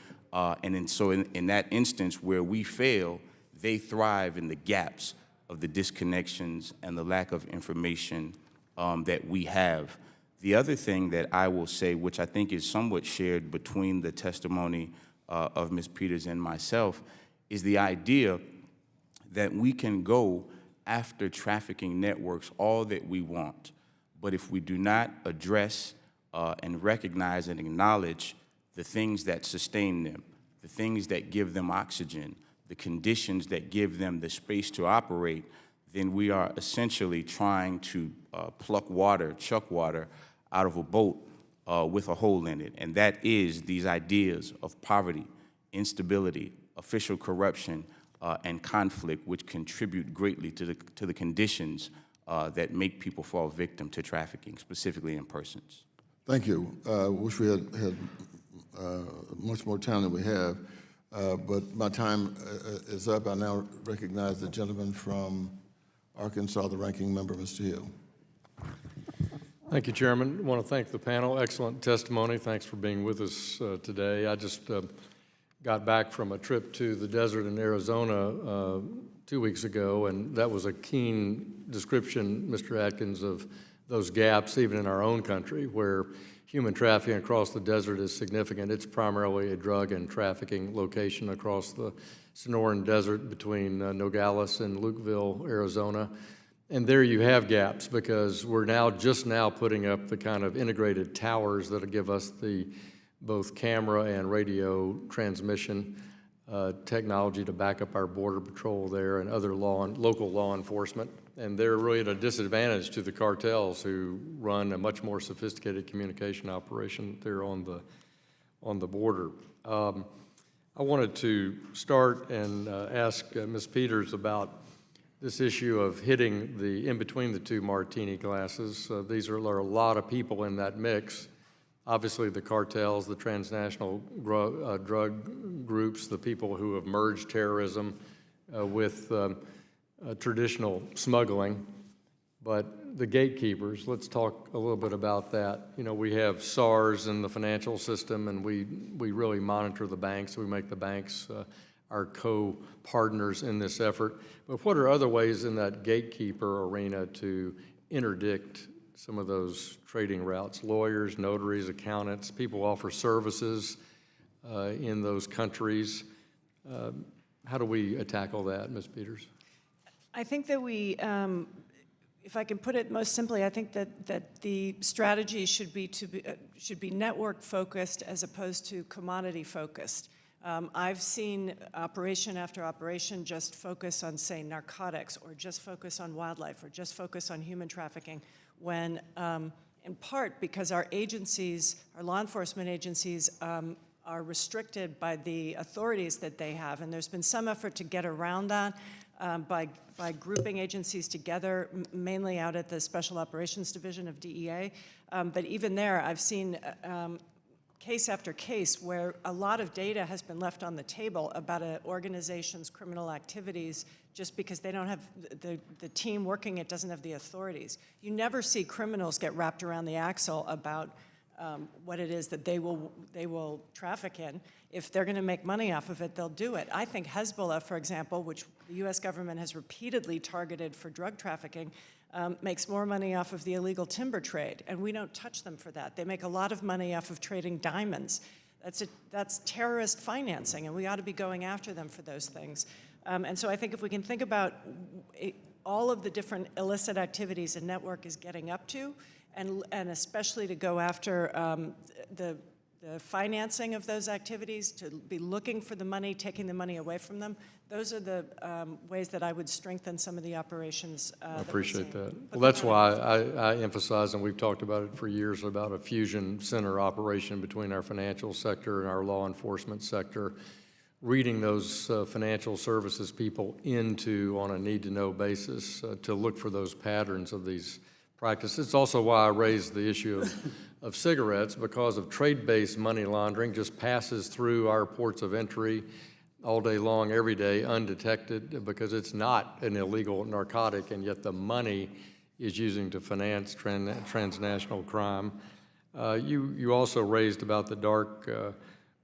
So in that instance where we fail, they thrive in the gaps of the disconnections and the lack of information that we have. The other thing that I will say, which I think is somewhat shared between the testimony of Ms. Peters and myself, is the idea that we can go after trafficking networks all that we want, but if we do not address and recognize and acknowledge the things that sustain them, the things that give them oxygen, the conditions that give them the space to operate, then we are essentially trying to chuck water out of a boat with a hole in it. And that is these ideas of poverty, instability, official corruption, and conflict, which contribute greatly to the conditions that make people fall victim to trafficking, specifically in persons. Thank you. Wish we had much more time than we have, but my time is up. I now recognize the gentleman from Arkansas, the ranking member, Mr. Hill. Thank you, Chairman. I want to thank the panel. Excellent testimony. Thanks for being with us today. I just got back from a trip to the desert in Arizona 2 weeks ago, and that was a keen description, Mr. Adkins, of those gaps even in our own country where human trafficking across the desert is significant. It's primarily a drug and trafficking location across the Sonoran Desert between Nogales and Lukeville, Arizona. And there you have gaps because we're just now putting up the kind of integrated towers that'll give us the both camera and radio transmission technology to back up our border patrol there and other local law enforcement. And they're really at a disadvantage to the cartels who run a much more sophisticated communication operation there on the border. I wanted to start and ask Ms. Peters about this issue of hitting the in between the two martini glasses. There are a lot of people in that mix. Obviously, the cartels, the transnational drug groups, the people who have merged terrorism with traditional smuggling, but the gatekeepers, let's talk a little bit about that. You know, we have SARS in the financial system, and we really monitor the banks. We make the banks our co-partners in this effort. But what are other ways in that gatekeeper arena to interdict some of those trading routes? Lawyers, notaries, accountants, people offer services in those countries. How do we tackle that, Ms. Peters? I think that we, if I can put it most simply, I think that the strategy should be network focused as opposed to commodity focused. I've seen operation after operation just focus on, say, narcotics, or just focus on wildlife, or just focus on human trafficking, when in part because our agencies, our law enforcement agencies, are restricted by the authorities that they have. And there's been some effort to get around that by grouping agencies together, mainly out at the Special Operations Division of DEA. But even there, I've seen case after case where a lot of data has been left on the table about an organization's criminal activities just because they don't have, the team working it doesn't have the authorities. You never see criminals get wrapped around the axle about what it is that they will traffic in. If they're going to make money off of it, they'll do it. I think Hezbollah, for example, which the U.S. government has repeatedly targeted for drug trafficking, makes more money off of the illegal timber trade, and we don't touch them for that. They make a lot of money off of trading diamonds. That's terrorist financing, and we ought to be going after them for those things. And so I think if we can think about all of the different illicit activities a network is getting up to, and especially to go after the financing of those activities, to be looking for the money, taking the money away from them, those are the ways that I would strengthen some of the operations. I appreciate that. Well, that's why I emphasize, and we've talked about it for years, about a fusion center operation between our financial sector and our law enforcement sector, reading those financial services people into on a need-to-know basis to look for those patterns of these practices. It's also why I raised the issue of cigarettes, because of trade-based money laundering just passes through our ports of entry all day long, every day, undetected, because it's not an illegal narcotic, and yet the money is using to finance transnational crime. You also raised about the dark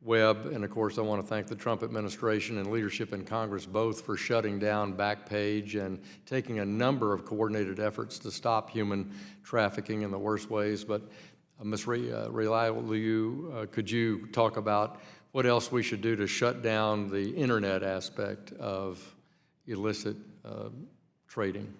web, and of course I want to thank the Trump administration and leadership in Congress both for shutting down Backpage and taking a number of coordinated efforts to stop human trafficking in the worst ways. But Ms. Realuyo, could you talk about what else we should do to shut down the internet aspect of illicit trading.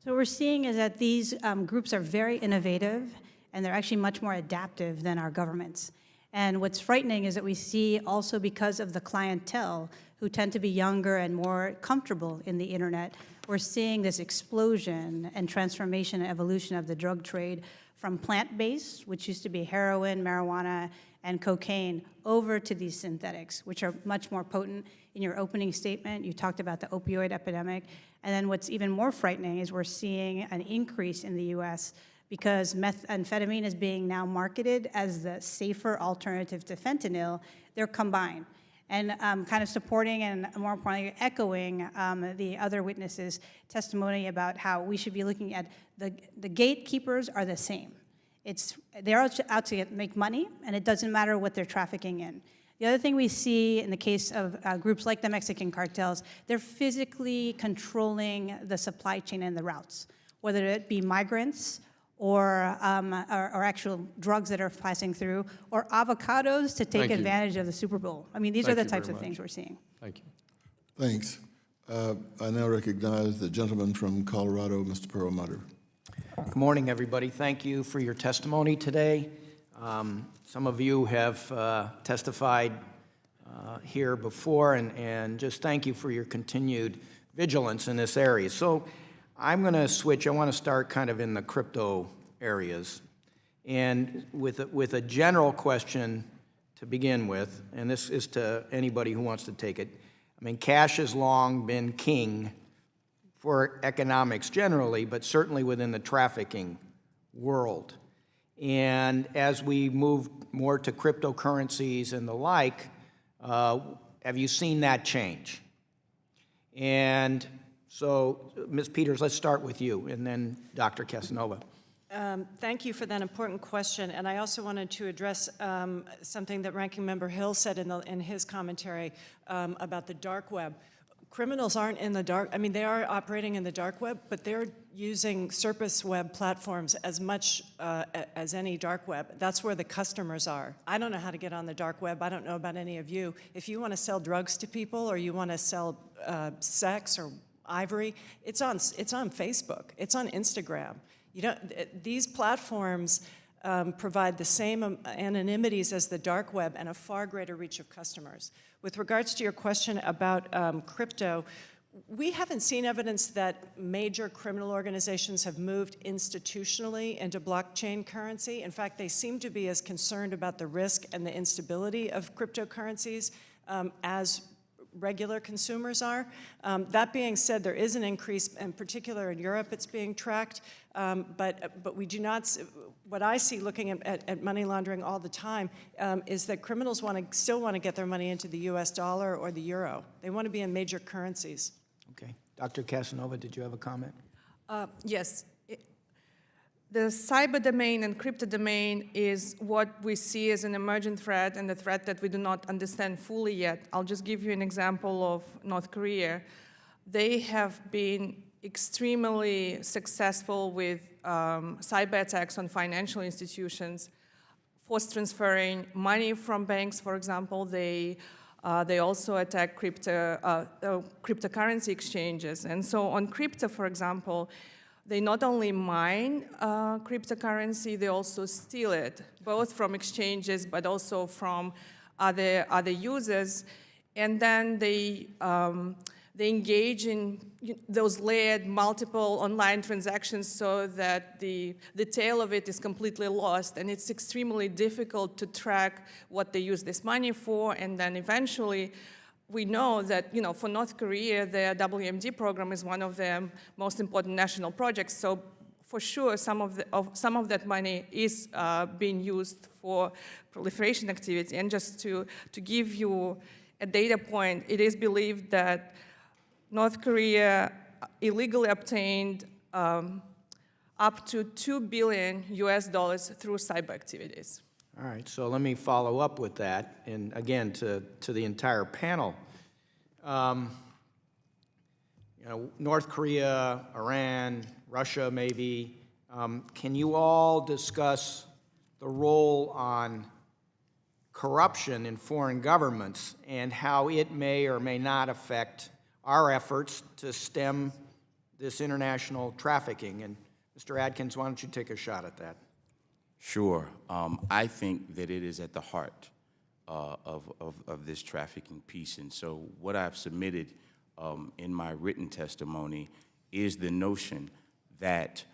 So what we're seeing is that these groups are very innovative, and they're actually much more adaptive than our governments. And what's frightening is that we see also, because of the clientele who tend to be younger and more comfortable in the internet, we're seeing this explosion and transformation and evolution of the drug trade from plant-based, which used to be heroin, marijuana, and cocaine, over to these synthetics, which are much more potent. In your opening statement, you talked about the opioid epidemic. And then what's even more frightening is we're seeing an increase in the US because methamphetamine is being now marketed as the safer alternative to fentanyl. They're combined. And kind of supporting and, more importantly, echoing the other witnesses' testimony about how we should be looking at the gatekeepers are the same. They're out to make money, and it doesn't matter what they're trafficking in. The other thing we see in the case of groups like the Mexican cartels, they're physically controlling the supply chain and the routes, whether it be migrants or actual drugs that are passing through, or avocados to take advantage of the Super Bowl. I mean, these are the types of things we're seeing. Thank you. Thanks. I now recognize the gentleman from Colorado, Mr. Perlmutter. Good morning, everybody. Thank you for your testimony today. Some of you have testified here before, and just thank you for your continued vigilance in this area. So I'm going to switch. I want to start kind of in the crypto areas, and with a general question to begin with, and this is to anybody who wants to take it. I mean, cash has long been king for economics generally, but certainly within the trafficking world. And as we move more to cryptocurrencies and the like, have you seen that change? And so, Ms. Peters, let's start with you, and then Dr. Kassenova. Thank you for that important question, and I also wanted to address something that Ranking Member Hill said in his commentary about the dark web. Criminals aren't in the dark. I mean, they are operating in the dark web, but they're using surface web platforms as much as any dark web. That's where the customers are. I don't know how to get on the dark web. I don't know about any of you. If you want to sell drugs to people, or you want to sell sex or ivory, it's on Facebook. It's on Instagram. These platforms provide the same anonymities as the dark web and a far greater reach of customers. With regards to your question about crypto, we haven't seen evidence that major criminal organizations have moved institutionally into blockchain currency. In fact, they seem to be as concerned about the risk and the instability of cryptocurrencies as regular consumers are. That being said, there is an increase, in particular in Europe, it's being tracked, but we do not, what I see looking at money laundering all the time is that criminals still want to get their money into the US dollar or the euro. They want to be in major currencies. Okay. Dr. Kassenova, did you have a comment? Yes. The cyber domain and crypto domain is what we see as an emerging threat, and a threat that we do not understand fully yet. I'll just give you an example of North Korea. They have been extremely successful with cyber attacks on financial institutions, forced transferring money from banks, for example. They also attack cryptocurrency exchanges. And so on crypto, for example, they not only mine cryptocurrency, they also steal it, both from exchanges but also from other users. And then they engage in those layered multiple online transactions so that the tail of it is completely lost. And it's extremely difficult to track what they use this money for. And then eventually, we know that, for North Korea, their WMD program is one of their most important national projects. So for sure, some of that money is being used for proliferation activity. And just to give you a data point, it is believed that North Korea illegally obtained up to $2 billion through cyber activities. All right, so let me follow up with that, and again, to the entire panel. North Korea, Iran, Russia maybe, can you all discuss the role on corruption in foreign governments and how it may or may not affect our efforts to stem this international trafficking. And Mr. Adkins, why don't you take a shot at that? Sure. I think that it is at the heart of this trafficking piece. And so what I've submitted in my written testimony is the notion that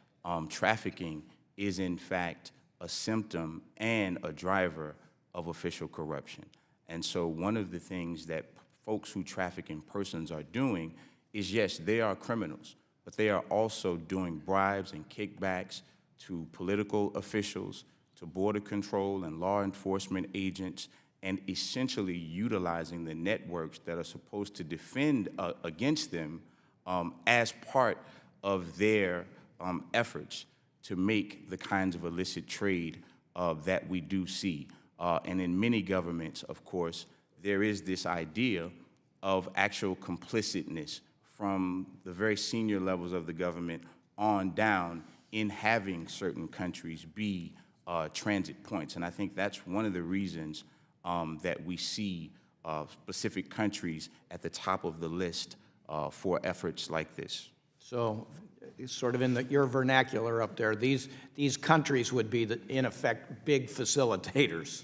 trafficking is in fact a symptom and a driver of official corruption. And so one of the things that folks who traffic in persons are doing is, yes, they are criminals, but they are also doing bribes and kickbacks to political officials, to border control and law enforcement agents, and essentially utilizing the networks that are supposed to defend against them as part of their efforts to make the kinds of illicit trade that we do see. And in many governments, of course, there is this idea of actual complicitness from the very senior levels of the government on down in having certain countries be transit points. And I think that's one of the reasons that we see specific countries at the top of the list for efforts like this. So, sort of in your vernacular up there, these countries would be, in effect, big facilitators.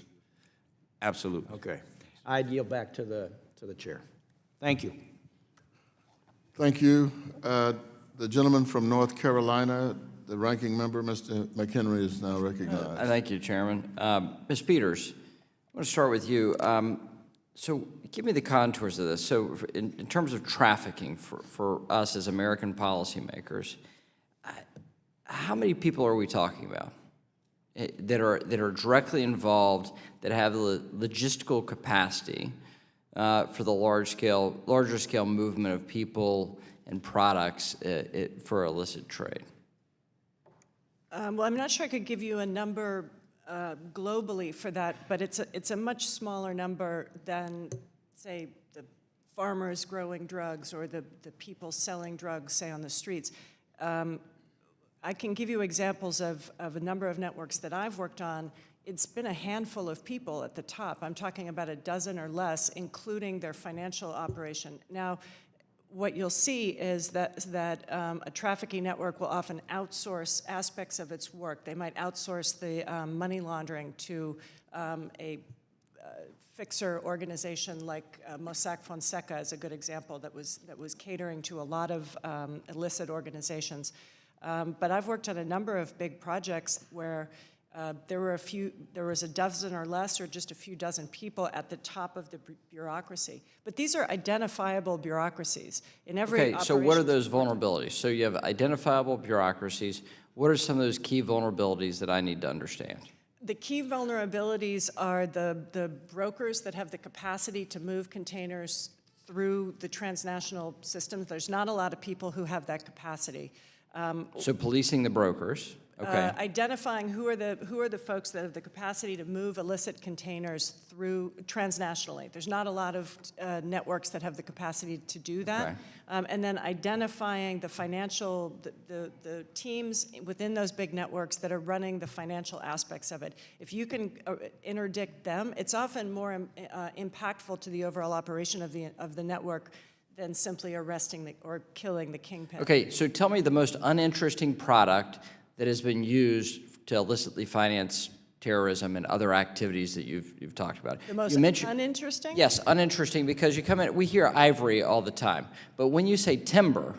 Absolutely. Okay. I'd yield back to the chair. Thank you. Thank you. The gentleman from North Carolina, the ranking member, Mr. McHenry, is now recognized. Thank you, Chairman. Ms. Peters, I want to start with you. So give me the contours of this. So in terms of trafficking for us as American policymakers, how many people are we talking about that are directly involved, that have the logistical capacity for the larger scale movement of people and products for illicit trade? Well, I'm not sure I could give you a number globally for that, but it's a much smaller number than, say, the farmers growing drugs or the people selling drugs, say, on the streets. I can give you examples of a number of networks that I've worked on. It's been a handful of people at the top. I'm talking about a dozen or less, including their financial operation. Now, what you'll see is that a trafficking network will often outsource aspects of its work. They might outsource the money laundering to a fixer organization like Mossack Fonseca is a good example that was catering to a lot of illicit organizations. But I've worked on a number of big projects where there was a dozen or less, or just a few dozen people at the top of the bureaucracy. But these are identifiable bureaucracies in every operation. Okay, so what are those vulnerabilities? So you have identifiable bureaucracies. What are some of those key vulnerabilities that I need to understand? The key vulnerabilities are the brokers that have the capacity to move containers through the transnational systems. There's not a lot of people who have that capacity. So policing the brokers. Okay. Identifying who are the folks that have the capacity to move illicit containers through transnationally. There's not a lot of networks that have the capacity to do that. Okay. And then identifying the financial, the teams within those big networks that are running the financial aspects of it. If you can interdict them, it's often more impactful to the overall operation of the network than simply arresting or killing the kingpin. Okay, so tell me the most uninteresting product that has been used to illicitly finance terrorism and other activities that you've talked about. The most uninteresting? Yes, uninteresting, because you come in, we hear ivory all the time, but when you say timber,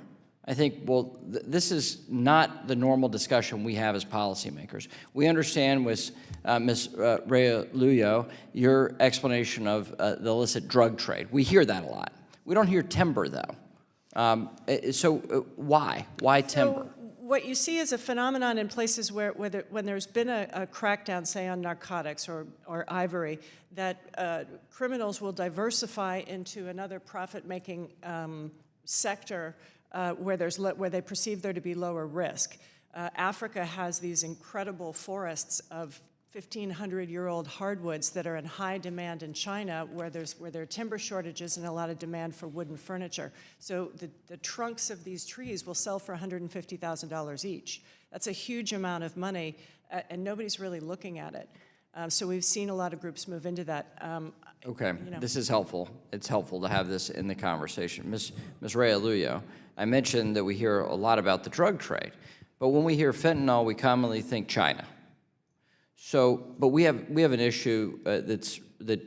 I think, well, this is not the normal discussion we have as policymakers. We understand with Ms. Realuyo, your explanation of the illicit drug trade. We hear that a lot. We don't hear timber, though. So why? Why timber? What you see is a phenomenon in places when there's been a crackdown, say on narcotics or ivory, that criminals will diversify into another profit-making sector where they perceive there to be lower risk. Africa has these incredible forests of 1,500-year-old hardwoods that are in high demand in China, where there are timber shortages and a lot of demand for wooden furniture. So the trunks of these trees will sell for $150,000 each. That's a huge amount of money, and nobody's really looking at it. So we've seen a lot of groups move into that. Okay, you know. this is helpful. It's helpful to have this in the conversation. Ms. Realuyo, I mentioned that we hear a lot about the drug trade, but when we hear fentanyl, we commonly think China. So, but we have an issue that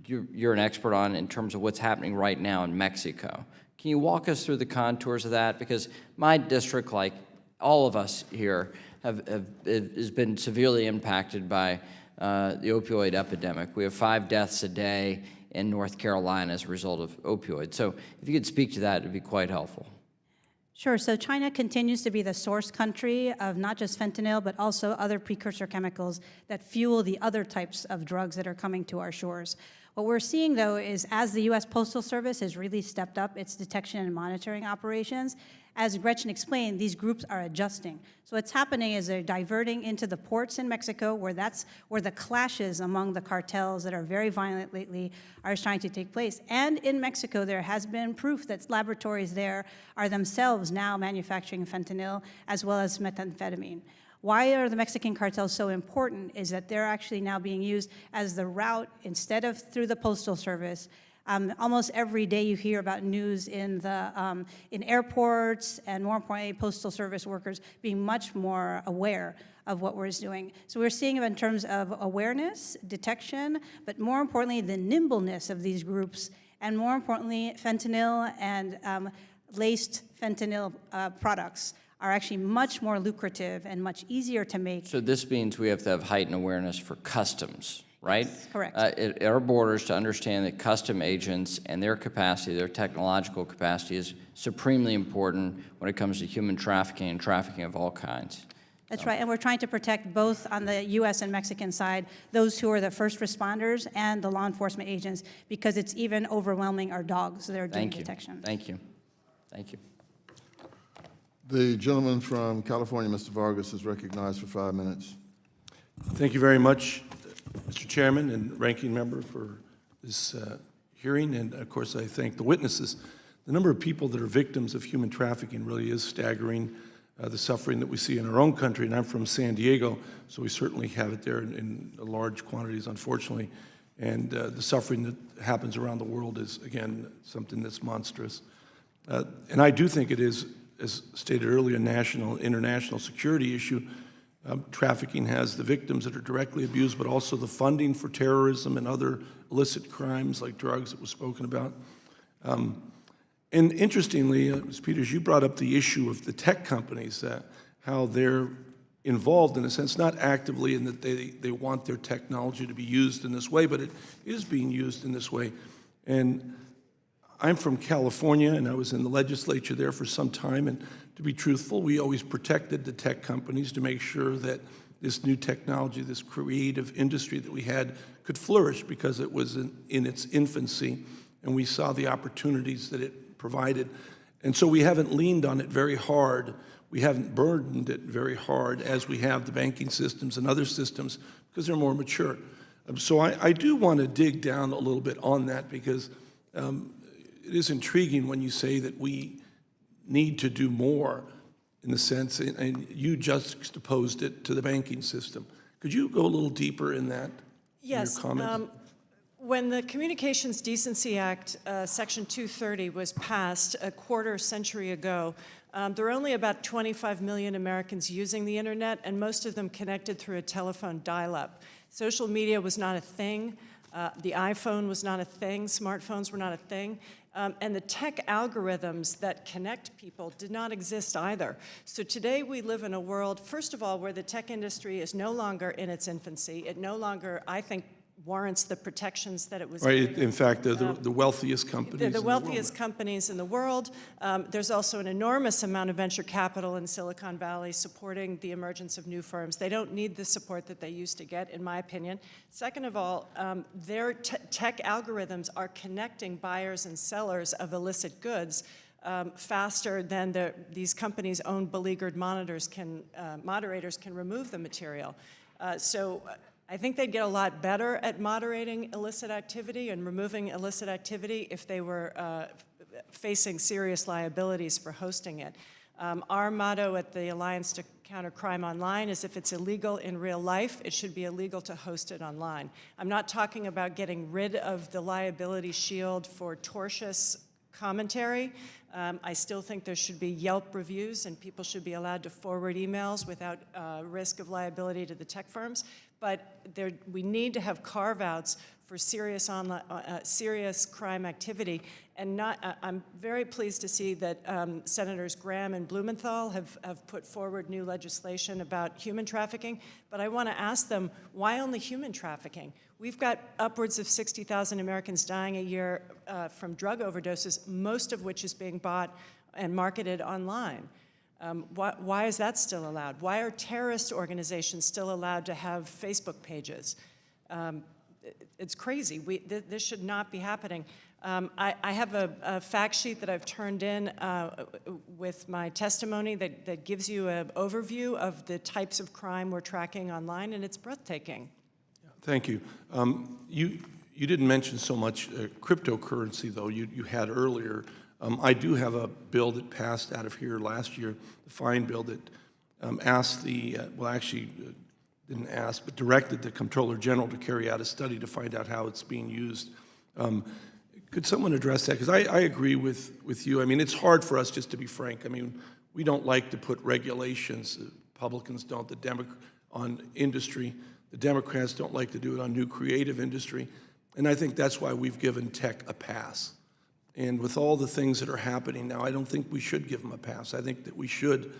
you're an expert on in terms of what's happening right now in Mexico. Can you walk us through the contours of that? Because my district, like all of us here, has been severely impacted by the opioid epidemic. We have 5 deaths a day in North Carolina as a result of opioids. So if you could speak to that, it would be quite helpful. Sure. So China continues to be the source country of not just fentanyl, but also other precursor chemicals that fuel the other types of drugs that are coming to our shores. What we're seeing, though, is as the U.S. Postal Service has really stepped up its detection and monitoring operations, as Gretchen explained, these groups are adjusting. So what's happening is they're diverting into the ports in Mexico, where that's where the clashes among the cartels that are very violent lately are trying to take place. And in Mexico, there has been proof that laboratories there are themselves now manufacturing fentanyl as well as methamphetamine. Why are the Mexican cartels so important is that they're actually now being used as the route instead of through the Postal Service. Almost every day you hear about news in airports and, more importantly, Postal Service workers being much more aware of what we're doing. So we're seeing it in terms of awareness, detection, but more importantly, the nimbleness of these groups, and more importantly, fentanyl and laced fentanyl products are actually much more lucrative and much easier to make. So this means we have to have heightened awareness for customs, right? Yes, correct. At our borders, to understand that custom agents and their capacity, their technological capacity, is supremely important when it comes to human trafficking and trafficking of all kinds. That's right, and we're trying to protect both on the U.S. and Mexican side, those who are the first responders and the law enforcement agents, because it's even overwhelming our dogs that are doing detection. Thank you. Thank you. The gentleman from California, Mr. Vargas, is recognized for 5 minutes. Thank you very much, Mr. Chairman and Ranking Member, for this hearing. And of course, I thank the witnesses. The number of people that are victims of human trafficking really is staggering. The suffering that we see in our own country, and I'm from San Diego, so we certainly have it there in large quantities, unfortunately. And the suffering that happens around the world is, again, something that's monstrous. And I do think it is, as stated earlier, a national, international security issue. Trafficking has the victims that are directly abused, but also the funding for terrorism and other illicit crimes like drugs that was spoken about. And interestingly, Ms. Peters, you brought up the issue of the tech companies, how they're involved in a sense, not actively in that they want their technology to be used in this way, but it is being used in this way. And I'm from California, and I was in the legislature there for some time, and to be truthful, we always protected the tech companies to make sure that this new technology, this creative industry that we had could flourish because it was in its infancy, and we saw the opportunities that it provided. And so we haven't leaned on it very hard. We haven't burdened it very hard as we have the banking systems and other systems because they're more mature. So I do want to dig down a little bit on that because it is intriguing when you say that we need to do more in the sense, and you juxtaposed it to the banking system. Could you go a little deeper in that? Yes. In your comments? When the Communications Decency Act, Section 230, was passed a quarter century ago, there were only about 25 million Americans using the internet, and most of them connected through a telephone dial-up. Social media was not a thing. The iPhone was not a thing. Smartphones were not a thing. And the tech algorithms that connect people did not exist either. So today we live in a world, first of all, where the tech industry is no longer in its infancy. It no longer, I think, warrants the protections that it was Right. given. In fact, they're the wealthiest companies. The wealthiest companies in the world. There's also an enormous amount of venture capital in Silicon Valley supporting the emergence of new firms. They don't need the support that they used to get, in my opinion. Second of all, their tech algorithms are connecting buyers and sellers of illicit goods faster than these companies' own beleaguered moderators can remove the material. So I think they'd get a lot better at moderating illicit activity and removing illicit activity if they were facing serious liabilities for hosting it. Our motto at the Alliance to Counter Crime Online is if it's illegal in real life, it should be illegal to host it online. I'm not talking about getting rid of the liability shield for tortious commentary. I still think there should be Yelp reviews and people should be allowed to forward emails without risk of liability to the tech firms. But we need to have carve-outs for serious crime activity. And I'm very pleased to see that Senators Graham and Blumenthal have put forward new legislation about human trafficking. But I want to ask them, why only human trafficking? We've got upwards of 60,000 Americans dying a year from drug overdoses, most of which is being bought and marketed online. Why is that still allowed? Why are terrorist organizations still allowed to have Facebook pages? It's crazy. This should not be happening. I have a fact sheet that I've turned in with my testimony that gives you an overview of the types of crime we're tracking online, and it's breathtaking. Thank you. You didn't mention so much cryptocurrency, though, you had earlier. I do have a bill that passed out of here last year, the fine bill that asked didn't ask, but directed the Comptroller General to carry out a study to find out how it's being used. Could someone address that? Because I agree with you. I mean, it's hard for us, just to be frank. I mean, we don't like to put regulations, Republicans don't, on industry. The Democrats don't like to do it on new creative industry. And I think that's why we've given tech a pass. And with all the things that are happening now, I don't think we should give them a pass. I think that we should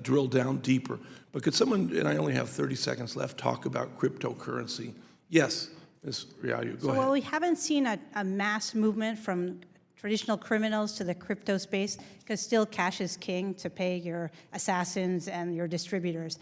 drill down deeper. But could someone, and I only have 30 seconds left, talk about cryptocurrency? Yes, Ms. Realuyo, go ahead. Well, we haven't seen a mass movement from traditional criminals to the crypto space, because still cash is king to pay your assassins and your distributors.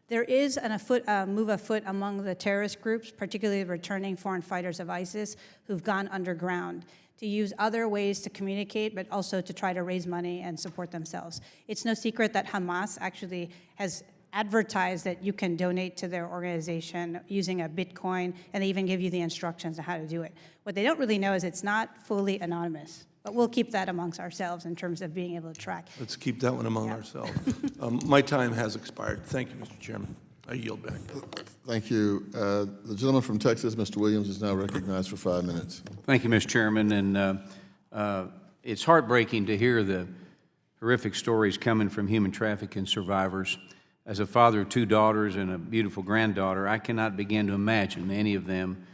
There is a move afoot among the terrorist groups, particularly returning foreign fighters of ISIS, who've gone underground to use other ways to communicate, but also to try to raise money and support themselves. It's no secret that Hamas actually has advertised that you can donate to their organization using a Bitcoin, and they even give you the instructions on how to do it. What they don't really know is it's not fully anonymous. But we'll keep that amongst ourselves in terms of being able to track. Let's keep that one among ourselves. My time has expired. Thank you, Mr. Chairman. I yield back. Thank you. The gentleman from Texas, Mr. Williams, is now recognized for 5 minutes. Thank you, Mr. Chairman. And it's heartbreaking to hear the horrific stories coming from human trafficking survivors. As a father of 2 daughters and a beautiful granddaughter, I cannot begin to imagine any of them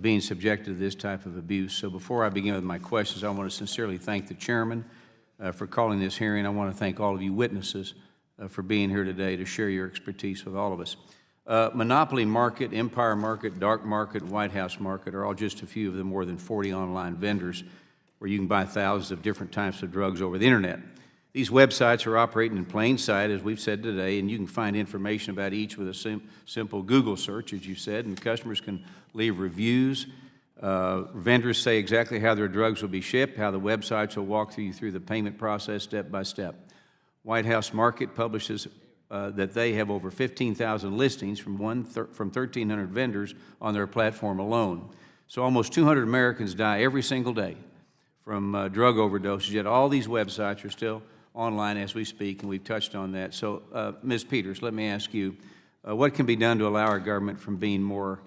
being subjected to this type of abuse. So before I begin with my questions, I want to sincerely thank the chairman for calling this hearing. I want to thank all of you witnesses for being here today to share your expertise with all of us. Monopoly market, Empire market, dark market, White House market are all just a few of the more than 40 online vendors where you can buy thousands of different types of drugs over the internet. These websites are operating in plain sight, as we've said today, and you can find information about each with a simple Google search, as you said, and customers can leave reviews. Vendors say exactly how their drugs will be shipped, how the websites will walk you through the payment process step by step. White House Market publishes that they have over 15,000 listings from 1,300 vendors on their platform alone. So almost 200 Americans die every single day from drug overdoses, yet all these websites are still online as we speak, and we've touched on that. So, Ms. Peters, let me ask you, what can be done to allow our government from being more,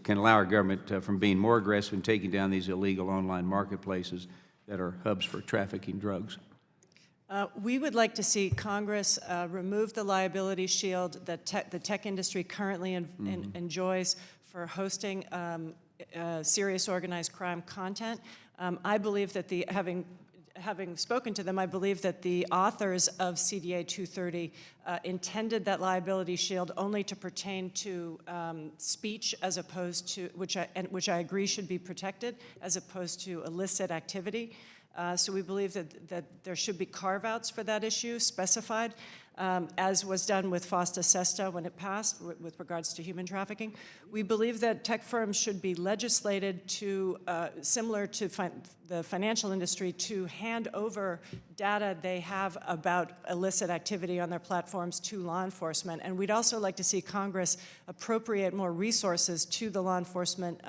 from being more aggressive in taking down these illegal online marketplaces that are hubs for trafficking drugs? We would like to see Congress remove the liability shield that the tech industry currently enjoys for hosting serious organized crime content. I believe that having spoken to them, I believe that the authors of CDA 230 intended that liability shield only to pertain to speech, as opposed to which I agree should be protected, as opposed to illicit activity. So we believe that there should be carve-outs for that issue specified, as was done with FOSTA SESTA when it passed with regards to human trafficking. We believe that tech firms should be legislated to, similar to the financial industry, to hand over data they have about illicit activity on their platforms to law enforcement. And we'd also like to see Congress appropriate more resources to the law enforcement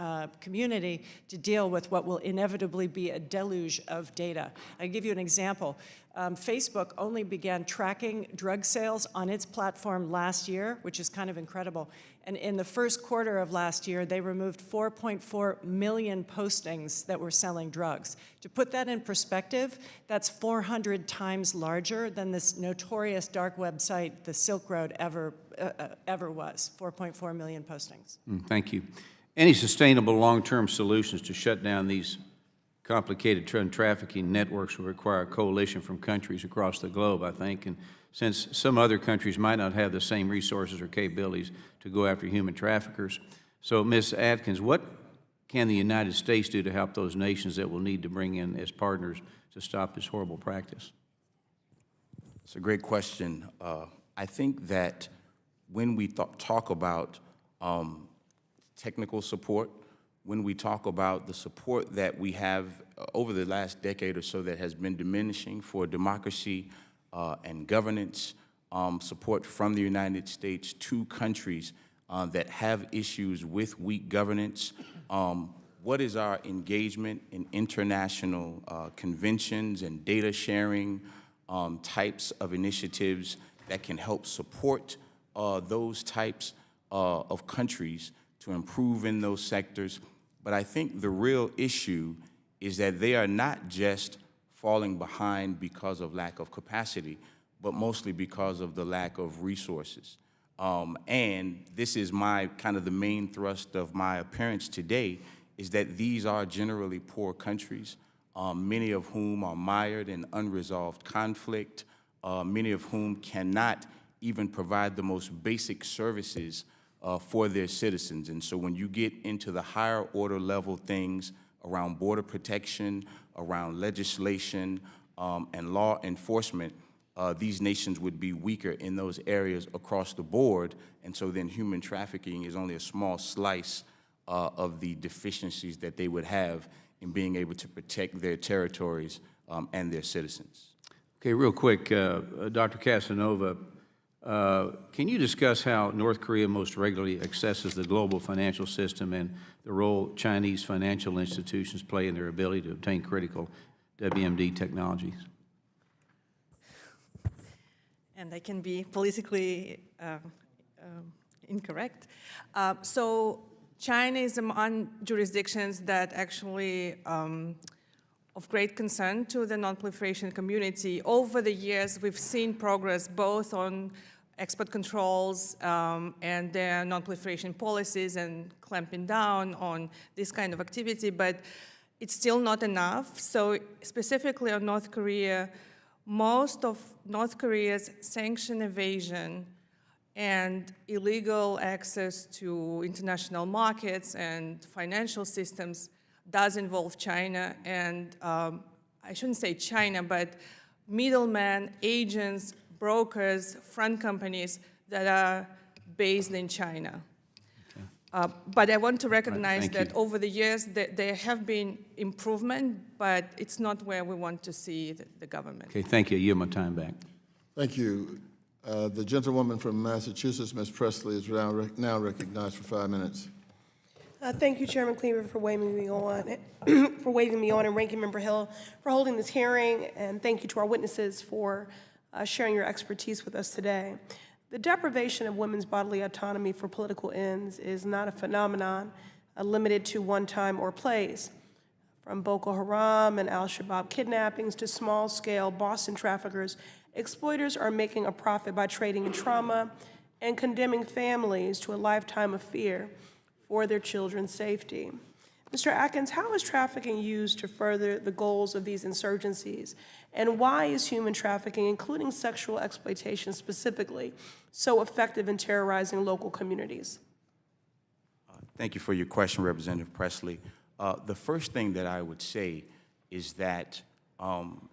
community to deal with what will inevitably be a deluge of data. I'll give you an example. Facebook only began tracking drug sales on its platform last year, which is kind of incredible. And in the first quarter of last year, they removed 4.4 million postings that were selling drugs. To put that in perspective, that's 400 times larger than this notorious dark website, the Silk Road, ever was, 4.4 million postings. Thank you. Any sustainable long-term solutions to shut down these complicated trafficking networks will require a coalition from countries across the globe, I think, and since some other countries might not have the same resources or capabilities to go after human traffickers. So, Ms. Adkins, what can the United States do to help those nations that will need to bring in as partners to stop this horrible practice? It's a great question. I think that when we talk about technical support, when we talk about the support that we have over the last decade or so that has been diminishing for democracy and governance, support from the United States to countries that have issues with weak governance, what is our engagement in international conventions and data sharing types of initiatives that can help support those types of countries to improve in those sectors. But I think the real issue is that they are not just falling behind because of lack of capacity, but mostly because of the lack of resources. And this is my kind of the main thrust of my appearance today, is that these are generally poor countries, many of whom are mired in unresolved conflict, many of whom cannot even provide the most basic services for their citizens. And so when you get into the higher order level things around border protection, around legislation, and law enforcement, these nations would be weaker in those areas across the board. And so then human trafficking is only a small slice of the deficiencies that they would have in being able to protect their territories and their citizens. Okay, real quick, Dr. Kassenova, can you discuss how North Korea most regularly accesses the global financial system and the role Chinese financial institutions play in their ability to obtain critical WMD technologies? And I can be politically incorrect. So China is among jurisdictions that actually of great concern to the non-proliferation community. Over the years, we've seen progress both on export controls and their non-proliferation policies and clamping down on this kind of activity, but it's still not enough. So specifically on North Korea, most of North Korea's sanction evasion and illegal access to international markets and financial systems does involve China, and I shouldn't say China, but middlemen, agents, brokers, front companies that are based in China. But I want to recognize that over the years there have been improvement, but it's not where we want to see the government. Okay, thank you. I yield my time back. Thank you. The gentlewoman from Massachusetts, Ms. Presley, is now recognized for 5 minutes. Thank you, Chairman Cleaver, for waving me on, and Ranking Member Hill for holding this hearing, and thank you to our witnesses for sharing your expertise with us today. The deprivation of women's bodily autonomy for political ends is not a phenomenon limited to one time or place. From Boko Haram and al-Shabaab kidnappings to small-scale Boston traffickers, exploiters are making a profit by trading in trauma and condemning families to a lifetime of fear for their children's safety. Mr. Adkins, how is trafficking used to further the goals of these insurgencies? And why is human trafficking, including sexual exploitation specifically, so effective in terrorizing local communities? Thank you for your question, Representative Presley. The first thing that I would say is that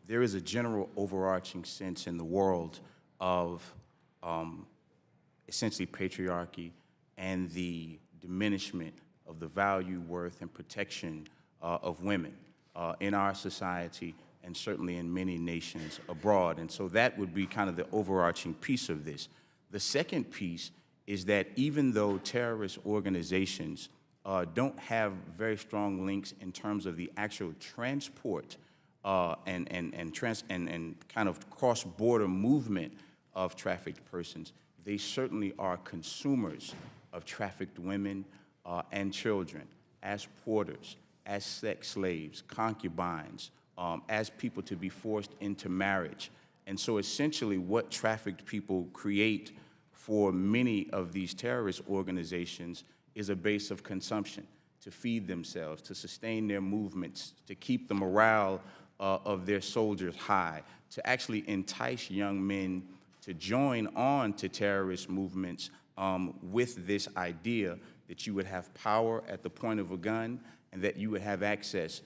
there is a general overarching sense in the world of essentially patriarchy and the diminishment of the value, worth, and protection of women in our society and certainly in many nations abroad. And so that would be kind of the overarching piece of this. The second piece is that even though terrorist organizations don't have very strong links in terms of the actual transport and kind of cross-border movement of trafficked persons, they certainly are consumers of trafficked women and children, as porters, as sex slaves, concubines, as people to be forced into marriage. And so essentially what trafficked people create for many of these terrorist organizations is a base of consumption to feed themselves, to sustain their movements, to keep the morale of their soldiers high, to actually entice young men to join on to terrorist movements with this idea that you would have power at the point of a gun and that you would have access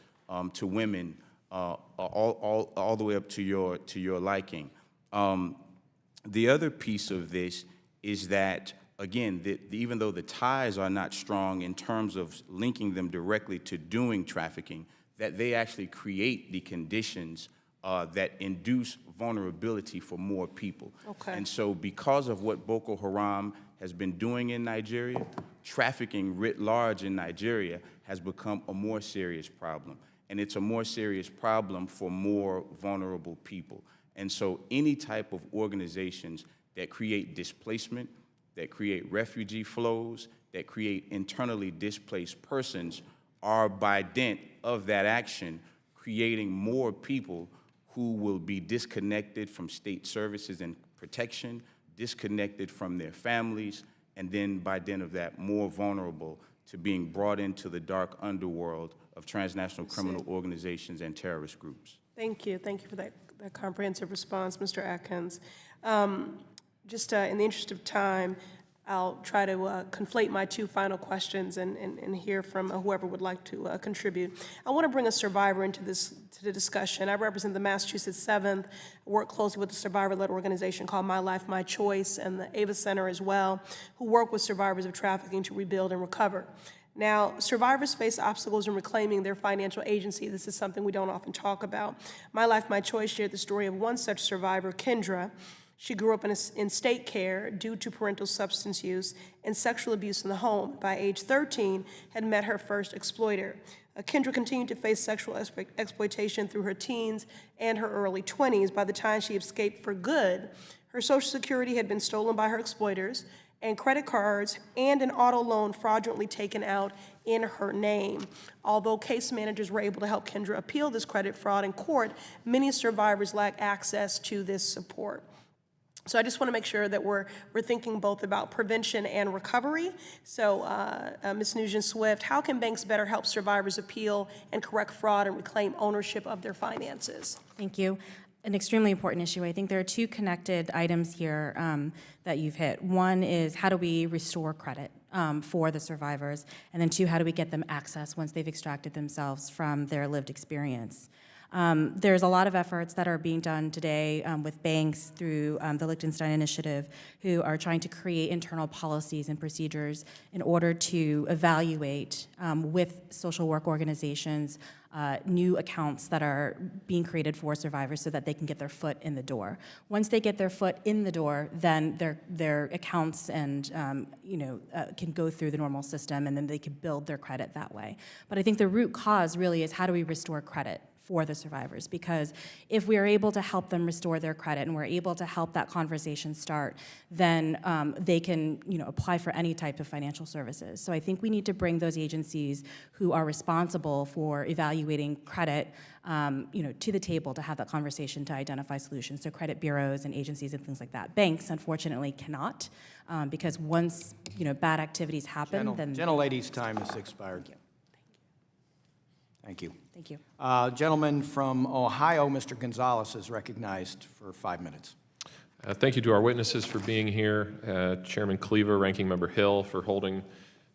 to women all the way up to your liking. The other piece of this is that, again, even though the ties are not strong in terms of linking them directly to doing trafficking, that they actually create the conditions that induce vulnerability for more people. Okay. And so because of what Boko Haram has been doing in Nigeria, trafficking writ large in Nigeria has become a more serious problem. And it's a more serious problem for more vulnerable people. And so any type of organizations that create displacement, that create refugee flows, that create internally displaced persons are, by dint of that action, creating more people who will be disconnected from state services and protection, disconnected from their families, and then by dint of that, more vulnerable to being brought into the dark underworld of transnational criminal organizations and terrorist groups. Thank you. Thank you for that comprehensive response, Mr. Adkins. Just in the interest of time, I'll try to conflate my two final questions and hear from whoever would like to contribute. I want to bring a survivor into the discussion. I represent the Massachusetts 7th, work closely with a survivor-led organization called My Life, My Choice, and the Ava Center as well, who work with survivors of trafficking to rebuild and recover. Now, survivors face obstacles in reclaiming their financial agency. This is something we don't often talk about. My Life, My Choice shared the story of one such survivor, Kendra. She grew up in state care due to parental substance use and sexual abuse in the home. By age 13, had met her first exploiter. Kendra continued to face sexual exploitation through her teens and her early 20s. By the time she escaped for good, her Social Security had been stolen by her exploiters, and credit cards and an auto loan fraudulently taken out in her name. Although case managers were able to help Kendra appeal this credit fraud in court, many survivors lack access to this support. So I just want to make sure that we're thinking both about prevention and recovery. So Ms. Nugent-Swift, how can banks better help survivors appeal and correct fraud and reclaim ownership of their finances? Thank you. An extremely important issue. I think there are two connected items here that you've hit. One is how do we restore credit for the survivors? And then two, how do we get them access once they've extracted themselves from their lived experience? There's a lot of efforts that are being done today with banks through the Liechtenstein Initiative, who are trying to create internal policies and procedures in order to evaluate with social work organizations new accounts that are being created for survivors so that they can get their foot in the door. Once they get their foot in the door, then their accounts and can go through the normal system, and then they can build their credit that way. But I think the root cause really is how do we restore credit for the survivors? Because if we are able to help them restore their credit and we're able to help that conversation start, then they can apply for any type of financial services. So I think we need to bring those agencies who are responsible for evaluating credit to the table to have that conversation to identify solutions. So credit bureaus and agencies and things like that. Banks, unfortunately, cannot because once bad activities happen, then... Gentlelady's time has expired. Thank you. Thank you. Gentleman from Ohio, Mr. Gonzalez, is recognized for 5 minutes. Thank you to our witnesses for being here, Chairman Cleaver, Ranking Member Hill for holding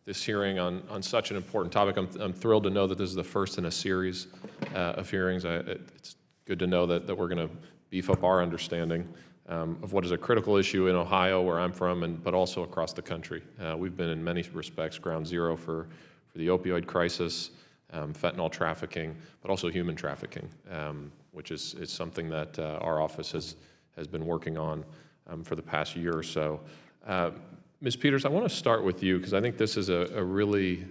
this hearing on such an important topic. I'm thrilled to know that this is the first in a series of hearings. It's good to know that we're going to beef up our understanding of what is a critical issue in Ohio, where I'm from, but also across the country. We've been in many respects ground zero for the opioid crisis, fentanyl trafficking, but also human trafficking, which is something that our office has been working on for the past year or so. Ms. Peters, I want to start with you because I think this is a really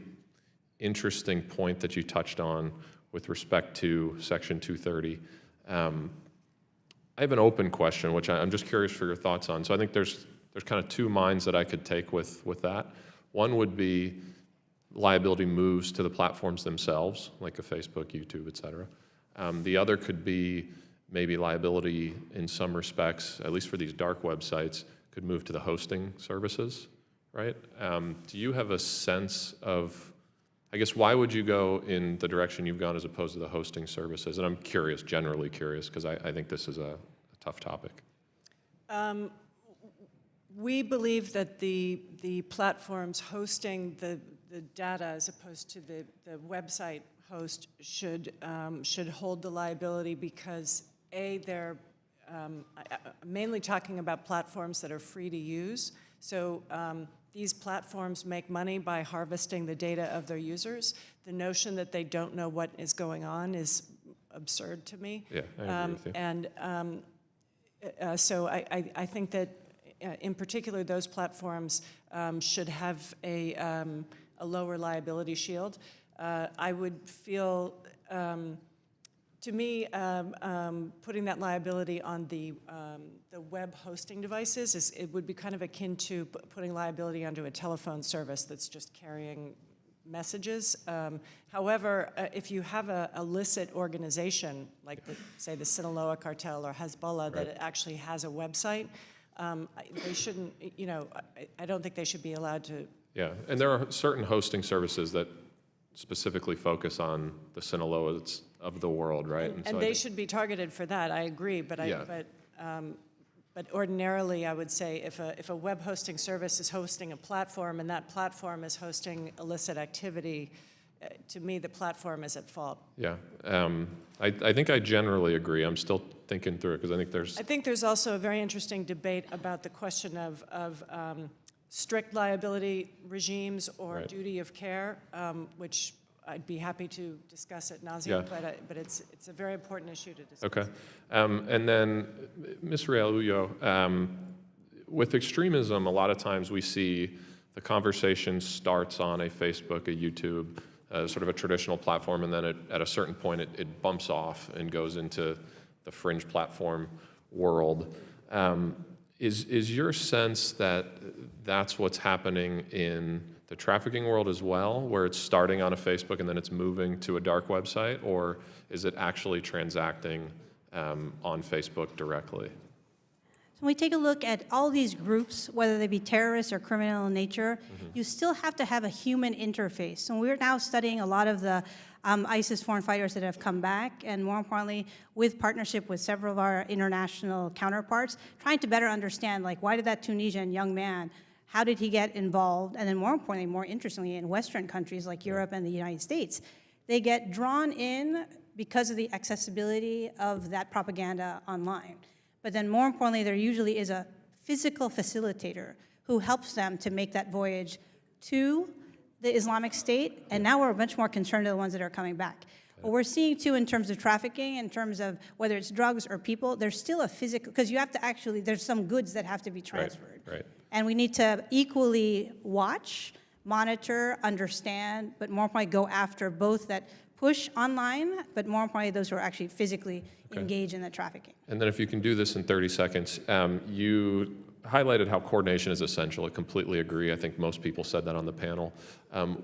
interesting point that you touched on with respect to Section 230. I have an open question, which I'm just curious for your thoughts on. So I think there's kind of two minds that I could take with that. One would be liability moves to the platforms themselves, like a Facebook, YouTube, et cetera. The other could be maybe liability in some respects, at least for these dark websites, could move to the hosting services, right? Do you have a sense of, I guess, why would you go in the direction you've gone as opposed to the hosting services? And I'm curious, generally curious, because I think this is a tough topic. We believe that the platforms hosting the data as opposed to the website host should hold the liability because they're mainly talking about platforms that are free to use. So these platforms make money by harvesting the data of their users. The notion that they don't know what is going on is absurd to me. Yeah, I agree with you. And so I think that in particular those platforms should have a lower liability shield. I would feel, to me, putting that liability on the web hosting devices it would be kind of akin to putting liability onto a telephone service that's just carrying messages. However, if you have a illicit organization like, say, the Sinaloa cartel or Hezbollah that actually has a website, they shouldn't. I don't think they should be allowed to. Yeah, and there are certain hosting services that specifically focus on the Sinaloas of the world, right? And so they should be targeted for that. I agree, but but ordinarily, I would say if a web hosting service is hosting a platform and that platform is hosting illicit activity, to me, the platform is at fault. Yeah, I think I generally agree. I'm still thinking through it because I think there's also a very interesting debate about the question of strict liability regimes or duty of care, which I'd be happy to discuss at nauseam, but it's a very important issue to discuss. Okay. And then, Ms. Realuyo, with extremism, a lot of times we see the conversation starts on a Facebook, a YouTube, sort of a traditional platform, and then at a certain point it bumps off and goes into the fringe platform world. Is your sense that that's what's happening in the trafficking world as well, where it's starting on a Facebook and then it's moving to a dark website, or is it actually transacting on Facebook directly? When we take a look at all these groups, whether they be terrorist or criminal in nature, you still have to have a human interface. So we're now studying a lot of the ISIS foreign fighters that have come back, and more importantly, with partnership with several of our international counterparts, trying to better understand, like, why did that Tunisian young man, how did he get involved? And then more importantly, more interestingly, in Western countries like Europe and the United States, they get drawn in because of the accessibility of that propaganda online. But then more importantly, there usually is a physical facilitator who helps them to make that voyage to the Islamic State, and now we're much more concerned with the ones that are coming back. What we're seeing too in terms of trafficking, in terms of whether it's drugs or people, there's still a physical, because you have to actually, there's some goods that have to be transferred. Right. And we need to equally watch, monitor, understand, but more importantly, go after both that push online, but more importantly, those who are actually physically engaged in the trafficking. And then if you can do this in 30 seconds, you highlighted how coordination is essential. I completely agree. I think most people said that on the panel.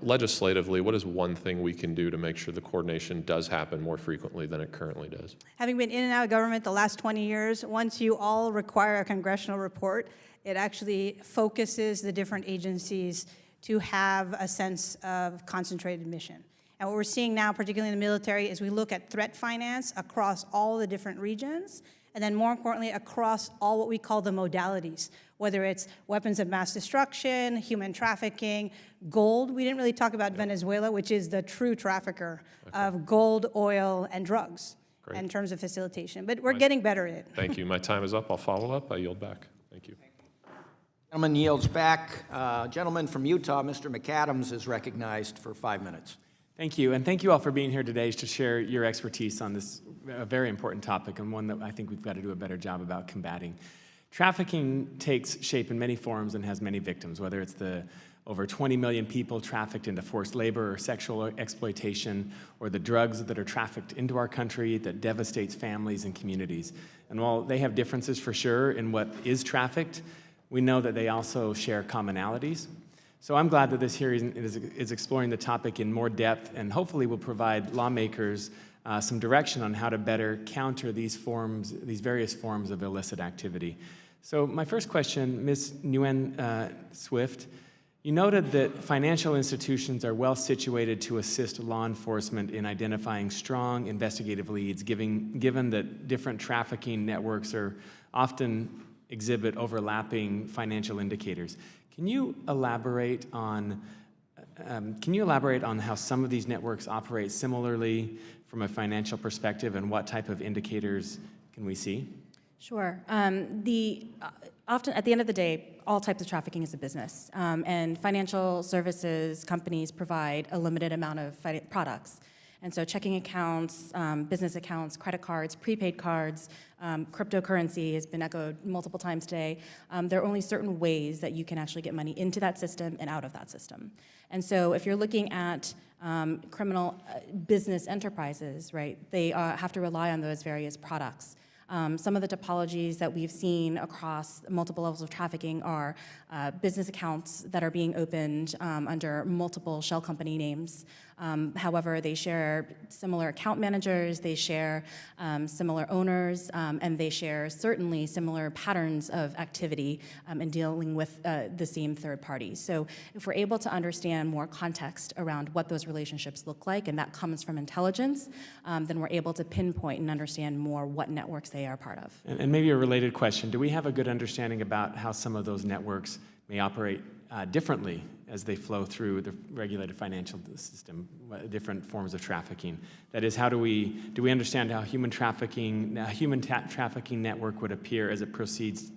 Legislatively, what is one thing we can do to make sure the coordination does happen more frequently than it currently does? Having been in and out of government the last 20 years, once you all require a congressional report, it actually focuses the different agencies to have a sense of concentrated mission. And what we're seeing now, particularly in the military, is we look at threat finance across all the different regions, and then more importantly, across all what we call the modalities, whether it's weapons of mass destruction, human trafficking, gold. We didn't really talk about Venezuela, which is the true trafficker of gold, oil, and drugs in terms of facilitation. But we're getting better at it. Thank you. My time is up. I'll follow up. I yield back. Thank you. Gentleman yields back. Gentleman from Utah, Mr. McAdams, is recognized for 5 minutes. Thank you, and thank you all for being here today to share your expertise on this very important topic, and one that I think we've got to do a better job about combating. Trafficking takes shape in many forms and has many victims, whether it's the over 20 million people trafficked into forced labor or sexual exploitation, or the drugs that are trafficked into our country that devastates families and communities. And while they have differences for sure in what is trafficked, we know that they also share commonalities. So I'm glad that this hearing is exploring the topic in more depth and hopefully will provide lawmakers some direction on how to better counter these various forms of illicit activity. So my first question, Ms. Nguyen Swift, you noted that financial institutions are well situated to assist law enforcement in identifying strong investigative leads, given that different trafficking networks are often exhibit overlapping financial indicators. Can you elaborate on how some of these networks operate similarly from a financial perspective, and what type of indicators can we see? Sure. Often, at the end of the day, all types of trafficking is a business, and financial services companies provide a limited amount of products. And so checking accounts, business accounts, credit cards, prepaid cards, cryptocurrency has been echoed multiple times today. There are only certain ways that you can actually get money into that system and out of that system. And so if you're looking at criminal business enterprises, right, they have to rely on those various products. Some of the topologies that we've seen across multiple levels of trafficking are business accounts that are being opened under multiple shell company names. However, they share similar account managers, they share similar owners, and they share certainly similar patterns of activity in dealing with the same third parties. So if we're able to understand more context around what those relationships look like, and that comes from intelligence, then we're able to pinpoint and understand more what networks they are part of. And maybe a related question, do we have a good understanding about how some of those networks may operate differently as they flow through the regulated financial system, different forms of trafficking? That is, do we understand how human trafficking network would appear as it proceeds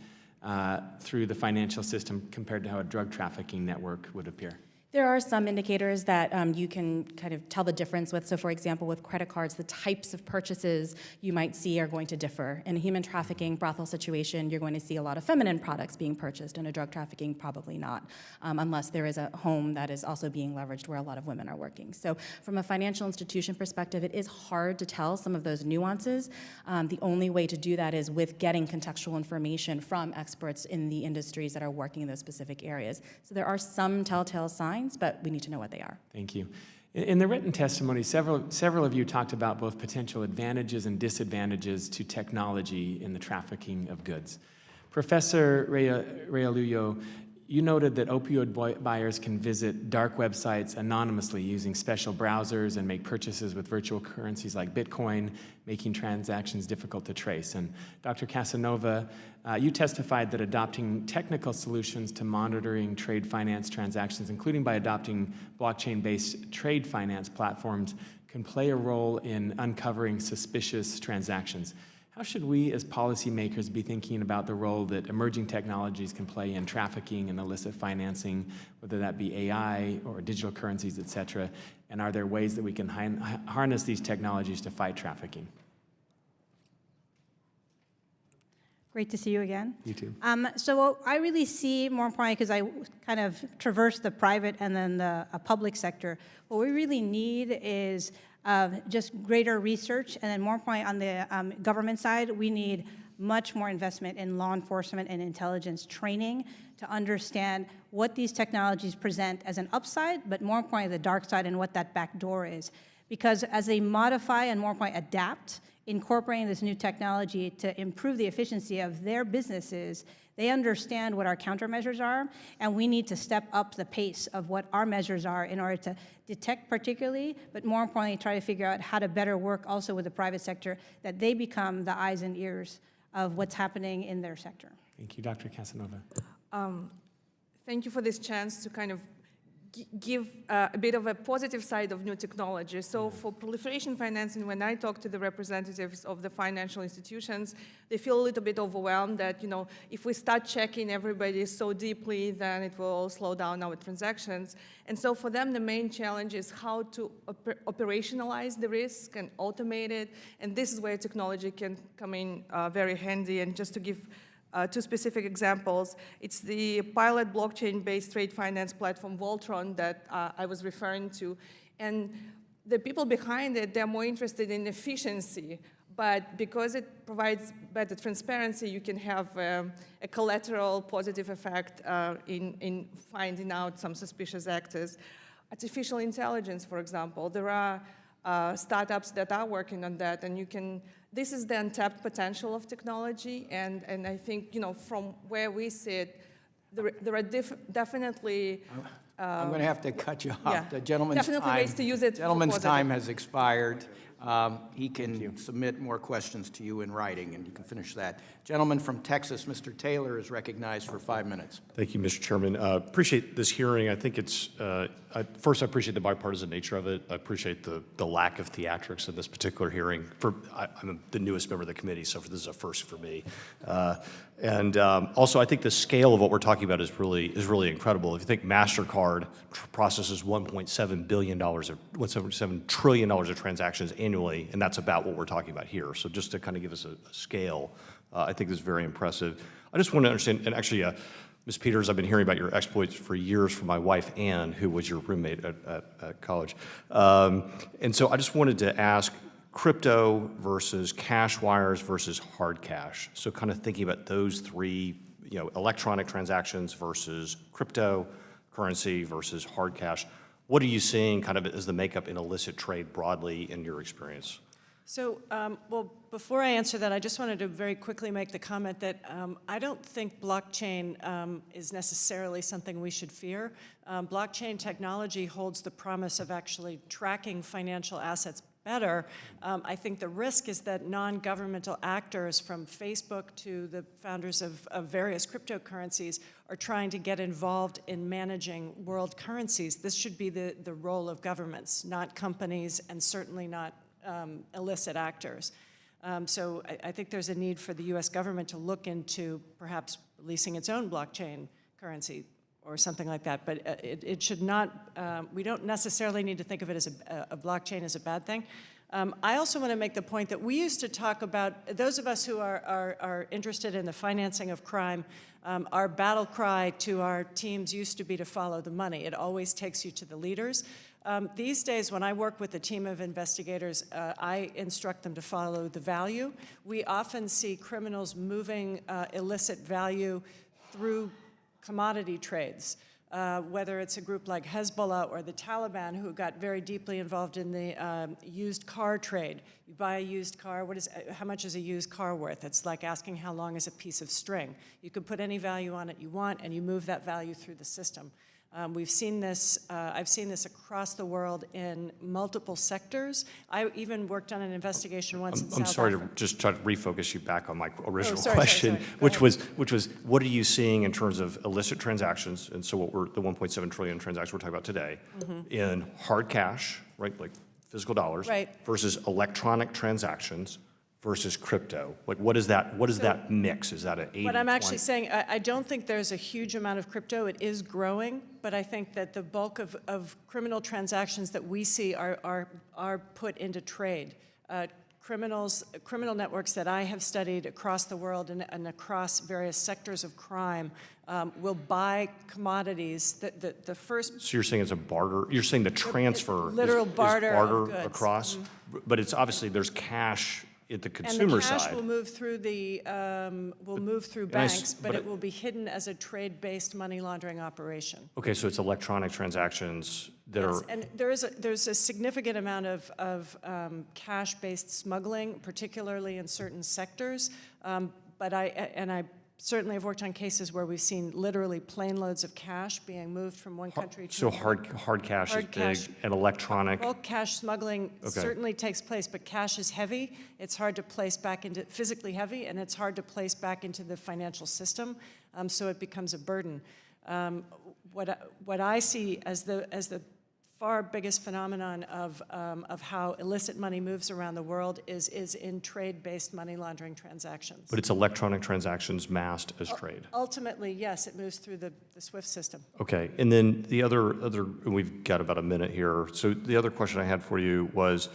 through the financial system compared to how a drug trafficking network would appear? There are some indicators that you can kind of tell the difference with. So for example, with credit cards, the types of purchases you might see are going to differ. In a human trafficking brothel situation, you're going to see a lot of feminine products being purchased. In a drug trafficking, probably not, unless there is a home that is also being leveraged where a lot of women are working. So from a financial institution perspective, it is hard to tell some of those nuances. The only way to do that is with getting contextual information from experts in the industries that are working in those specific areas. So there are some telltale signs, but we need to know what they are. Thank you. In the written testimony, several of you talked about both potential advantages and disadvantages to technology in the trafficking of goods. Professor Realuyo, you noted that opioid buyers can visit dark websites anonymously using special browsers and make purchases with virtual currencies like Bitcoin, making transactions difficult to trace. And Dr. Kassenova, you testified that adopting technical solutions to monitoring trade finance transactions, including by adopting blockchain-based trade finance platforms, can play a role in uncovering suspicious transactions. How should we as policymakers be thinking about the role that emerging technologies can play in trafficking and illicit financing, whether that be AI or digital currencies, et cetera? And are there ways that we can harness these technologies to fight trafficking? Great to see you again. You too. So I really see, more importantly, because I kind of traverse the private and then the public sector, what we really need is just greater research, and then more importantly, on the government side, we need much more investment in law enforcement and intelligence training to understand what these technologies present as an upside, but more importantly, the dark side and what that back door is. Because as they modify and more importantly, adapt, incorporating this new technology to improve the efficiency of their businesses, they understand what our countermeasures are, and we need to step up the pace of what our measures are in order to detect particularly, but more importantly, try to figure out how to better work also with the private sector, that they become the eyes and ears of what's happening in their sector. Thank you, Dr. Kassenova. Thank you for this chance to kind of give a bit of a positive side of new technology. So for proliferation financing, when I talk to the representatives of the financial institutions, they feel a little bit overwhelmed that, you know, if we start checking everybody so deeply, then it will slow down our transactions. And so for them, the main challenge is how to operationalize the risk and automate it. And this is where technology can come in very handy. And just to give two specific examples. It's the pilot blockchain-based trade finance platform Voltron that I was referring to. And the people behind it, they're more interested in efficiency, but because it provides better transparency, you can have a collateral positive effect in finding out some suspicious actors. Artificial intelligence, for example, there are startups that are working on that, and this is the untapped potential of technology, and I think, from where we sit, there are definitely I'm going to have to cut you off. yeah, The gentleman's definitely time, ways to use it for gentleman's positive. time has expired. He can submit more questions to you in writing, and you can finish that. Gentleman from Texas, Mr. Taylor, is recognized for 5 minutes. Thank you, Mr. Chairman. Appreciate this hearing. I think it's, first, I appreciate the bipartisan nature of it. I appreciate the lack of theatrics in this particular hearing. I'm the newest member of the committee, so this is a first for me. And also, I think the scale of what we're talking about is really incredible. If you think MasterCard processes $1.7 billion, or $1.7 trillion of transactions annually, and that's about what we're talking about here. So just to kind of give us a scale, I think this is very impressive. I just want to understand, and actually, Ms. Peters, I've been hearing about your exploits for years from my wife, Ann, who was your roommate at college. And so I just wanted to ask, crypto versus cash wires versus hard cash. So kind of thinking about those three, electronic transactions versus cryptocurrency versus hard cash. What are you seeing kind of as the makeup in illicit trade broadly in your experience? So, well, before I answer that, I just wanted to very quickly make the comment that I don't think blockchain is necessarily something we should fear. Blockchain technology holds the promise of actually tracking financial assets better. I think the risk is that non-governmental actors, from Facebook to the founders of various cryptocurrencies, are trying to get involved in managing world currencies. This should be the role of governments, not companies, and certainly not illicit actors. So I think there's a need for the US government to look into perhaps releasing its own blockchain currency or something like that, but it should not, we don't necessarily need to think of it as a blockchain as a bad thing. I also want to make the point that we used to talk about, those of us who are interested in the financing of crime, our battle cry to our teams used to be to follow the money. It always takes you to the leaders. These days, when I work with a team of investigators, I instruct them to follow the value. We often see criminals moving illicit value through commodity trades, whether it's a group like Hezbollah or the Taliban, who got very deeply involved in the used car trade. You buy a used car, how much is a used car worth? It's like asking how long is a piece of string. You can put any value on it you want, and you move that value through the system. We've seen this, I've seen this across the world in multiple sectors. I even worked on an investigation once in South Africa. I'm sorry to just try to refocus you back on my original question, which was, what are you seeing in terms of illicit transactions, and so the 1.7 trillion transactions we're talking about today, in hard cash, right, like physical dollars, versus electronic transactions, versus crypto? Like, what is that mix? Is that an 80-20? What I'm actually saying, I don't think there's a huge amount of crypto. It is growing, but I think that the bulk of criminal transactions that we see are put into trade. Criminal networks that I have studied across the world and across various sectors of crime will buy commodities. The first. So you're saying it's a barter? You're saying the transfer literal barter of goods. Across, but it's obviously there's cash at the consumer side. And the cash will move through banks, but it will be hidden as a trade-based money laundering operation. Okay, so it's electronic transactions that are. And there's a significant amount of cash-based smuggling, particularly in certain sectors. But I certainly have worked on cases where we've seen literally plane loads of cash being moved from one country to another. So hard cash is big, and electronic. Bulk cash smuggling certainly takes place, but cash is heavy. It's hard to place back into, physically heavy, and it's hard to place back into the financial system, so it becomes a burden. What I see as the far biggest phenomenon of how illicit money moves around the world is in trade-based money laundering transactions. But it's electronic transactions masked as trade. Ultimately, yes, it moves through the SWIFT system. Okay, and then the other, we've got about a minute here. So the other question I had for you was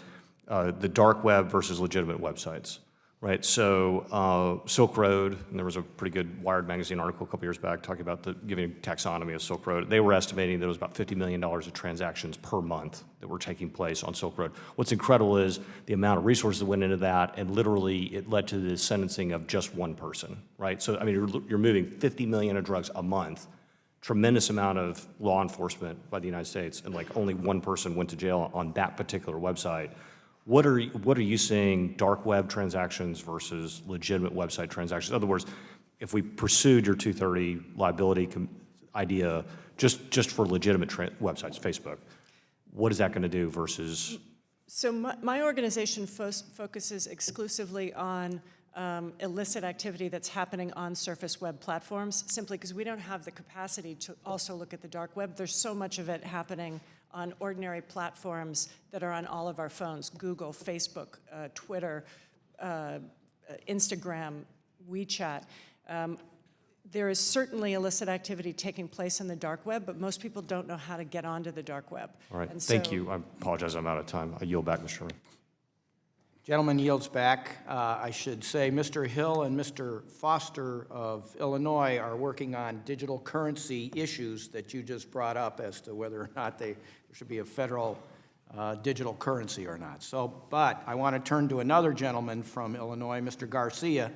the dark web versus legitimate websites. right? So Silk Road, and there was a pretty good Wired magazine article a couple years back talking about giving taxonomy of Silk Road. They were estimating that it was about $50 million of transactions per month that were taking place on Silk Road. What's incredible is the amount of resources that went into that, and literally it led to the sentencing of just one person, right? So, I mean, you're moving 50 million of drugs a month, tremendous amount of law enforcement by the United States, and like only one person went to jail on that particular website. What are you seeing dark web transactions versus legitimate website transactions? In other words, if we pursued your 230 liability idea just for legitimate websites, Facebook, what is that going to do versus? So my organization focuses exclusively on illicit activity that's happening on surface web platforms, simply because we don't have the capacity to also look at the dark web. There's so much of it happening on ordinary platforms that are on all of our phones: Google, Facebook, Twitter, Instagram, WeChat. There is certainly illicit activity taking place in the dark web, but most people don't know how to get onto the dark web. All right, And thank so- you. I apologize, I'm out of time. I yield back, Mr. Chairman. Gentleman yields back. I should say Mr. Hill and Mr. Foster of Illinois are working on digital currency issues that you just brought up as to whether or not there should be a federal digital currency or not. But I want to turn to another gentleman from Illinois, Mr. Garcia,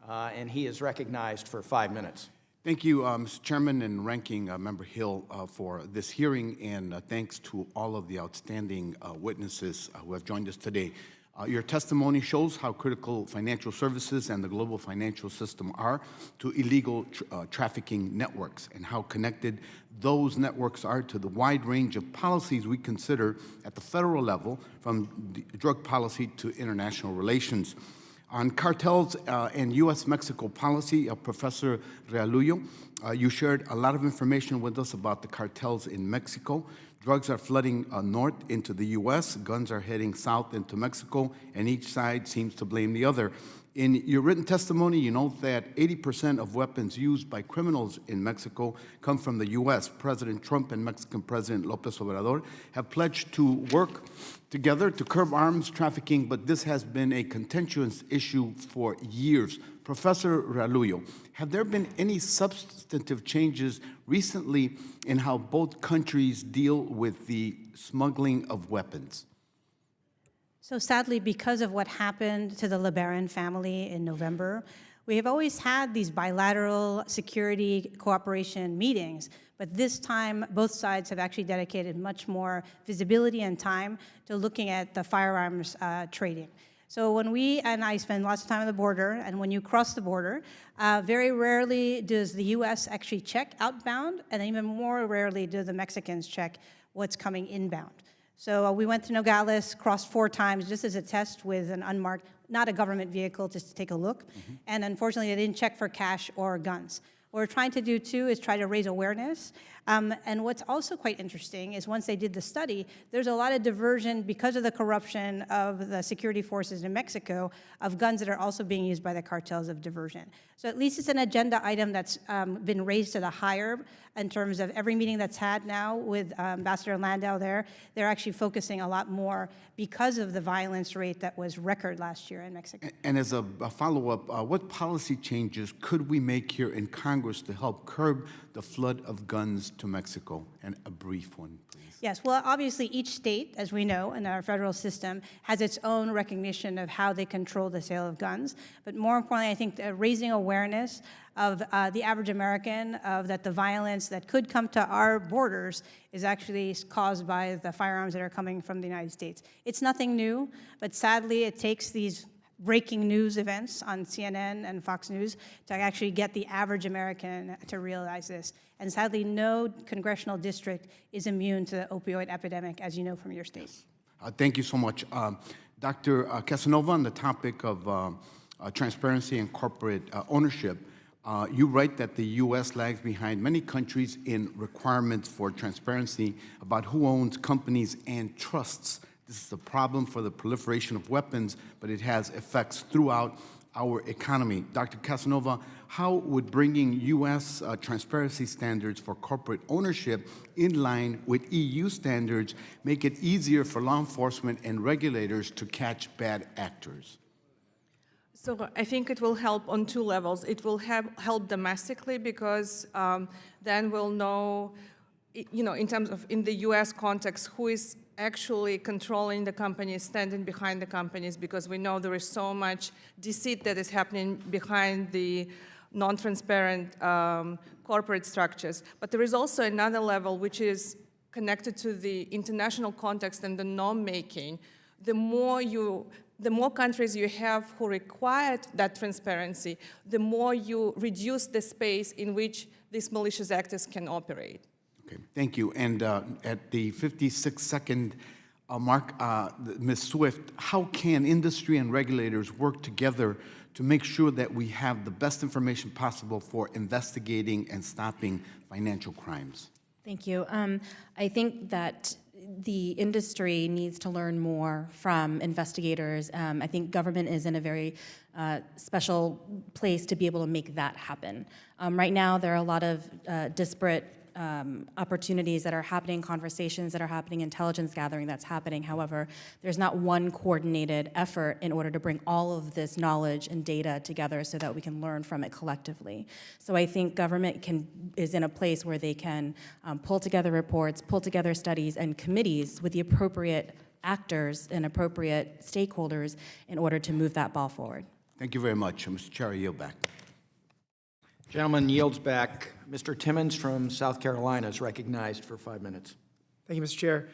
and he is recognized for 5 minutes. Thank you, Mr. Chairman and Ranking Member Hill, for this hearing, and thanks to all of the outstanding witnesses who have joined us today. Your testimony shows how critical financial services and the global financial system are to illegal trafficking networks, and how connected those networks are to the wide range of policies we consider at the federal level, from drug policy to international relations. On cartels and U.S.-Mexico policy, Professor Realuyo, you shared a lot of information with us about the cartels in Mexico. Drugs are flooding north into the U.S., guns are heading south into Mexico, and each side seems to blame the other. In your written testimony, you note that 80% of weapons used by criminals in Mexico come from the U.S. President Trump and Mexican President López Obrador have pledged to work together to curb arms trafficking, but this has been a contentious issue for years. Professor Realuyo, have there been any substantive changes recently in how both countries deal with the smuggling of weapons? So sadly, because of what happened to the LeBaron family in November, we have always had these bilateral security cooperation meetings, but this time both sides have actually dedicated much more visibility and time to looking at the firearms trading. So when I spend lots of time on the border, and when you cross the border, very rarely does the U.S. actually check outbound, and even more rarely do the Mexicans check what's coming inbound. So we went to Nogales, crossed 4 times just as a test with an unmarked, not a government vehicle, just to take a look. And unfortunately, they didn't check for cash or guns. What we're trying to do, too, is try to raise awareness. And what's also quite interesting is once they did the study, there's a lot of diversion because of the corruption of the security forces in Mexico of guns that are also being used by the cartels of diversion. So at least it's an agenda item that's been raised to the higher in terms of every meeting that's had now with Ambassador Landau there. They're actually focusing a lot more because of the violence rate that was record last year in Mexico. And as a follow-up, what policy changes could we make here in Congress to help curb the flood of guns to Mexico? And a brief one, please. Yes, well, obviously each state, as we know, in our federal system, has its own recognition of how they control the sale of guns. But more importantly, I think raising awareness of the average American of that the violence that could come to our borders is actually caused by the firearms that are coming from the United States. It's nothing new, but sadly it takes these breaking news events on CNN and Fox News to actually get the average American to realize this. And sadly, no congressional district is immune to the opioid epidemic, as you know from your state. Thank you so much. Dr. Kassenova, on the topic of transparency and corporate ownership, you write that the U.S. lags behind many countries in requirements for transparency about who owns companies and trusts. This is a problem for the proliferation of weapons, but it has effects throughout our economy. Dr. Kassenova, how would bringing U.S. Transparency standards for corporate ownership in line with EU standards make it easier for law enforcement and regulators to catch bad actors? So I think it will help on two levels. It will help domestically because then we'll know, in terms of in the U.S. context, who is actually controlling the companies, standing behind the companies, because we know there is so much deceit that is happening behind the non-transparent corporate structures. But there is also another level which is connected to the international context and the norm-making. The more countries you have who require that transparency, the more you reduce the space in which these malicious actors can operate. Okay, thank you. And at the 56-second mark, Ms. Swift, how can industry and regulators work together to make sure that we have the best information possible for investigating and stopping financial crimes? Thank you. I think that the industry needs to learn more from investigators. I think government is in a very special place to be able to make that happen. Right now, there are a lot of disparate opportunities that are happening, conversations that are happening, intelligence gathering that's happening. However, there's not one coordinated effort in order to bring all of this knowledge and data together so that we can learn from it collectively. So I think government is in a place where they can pull together reports, pull together studies and committees with the appropriate actors and appropriate stakeholders in order to move that ball forward. Thank you very much. Mr. Chair, I yield back. Gentleman yields back. Mr. Timmons from South Carolina is recognized for 5 minutes. Thank you, Mr. Chair.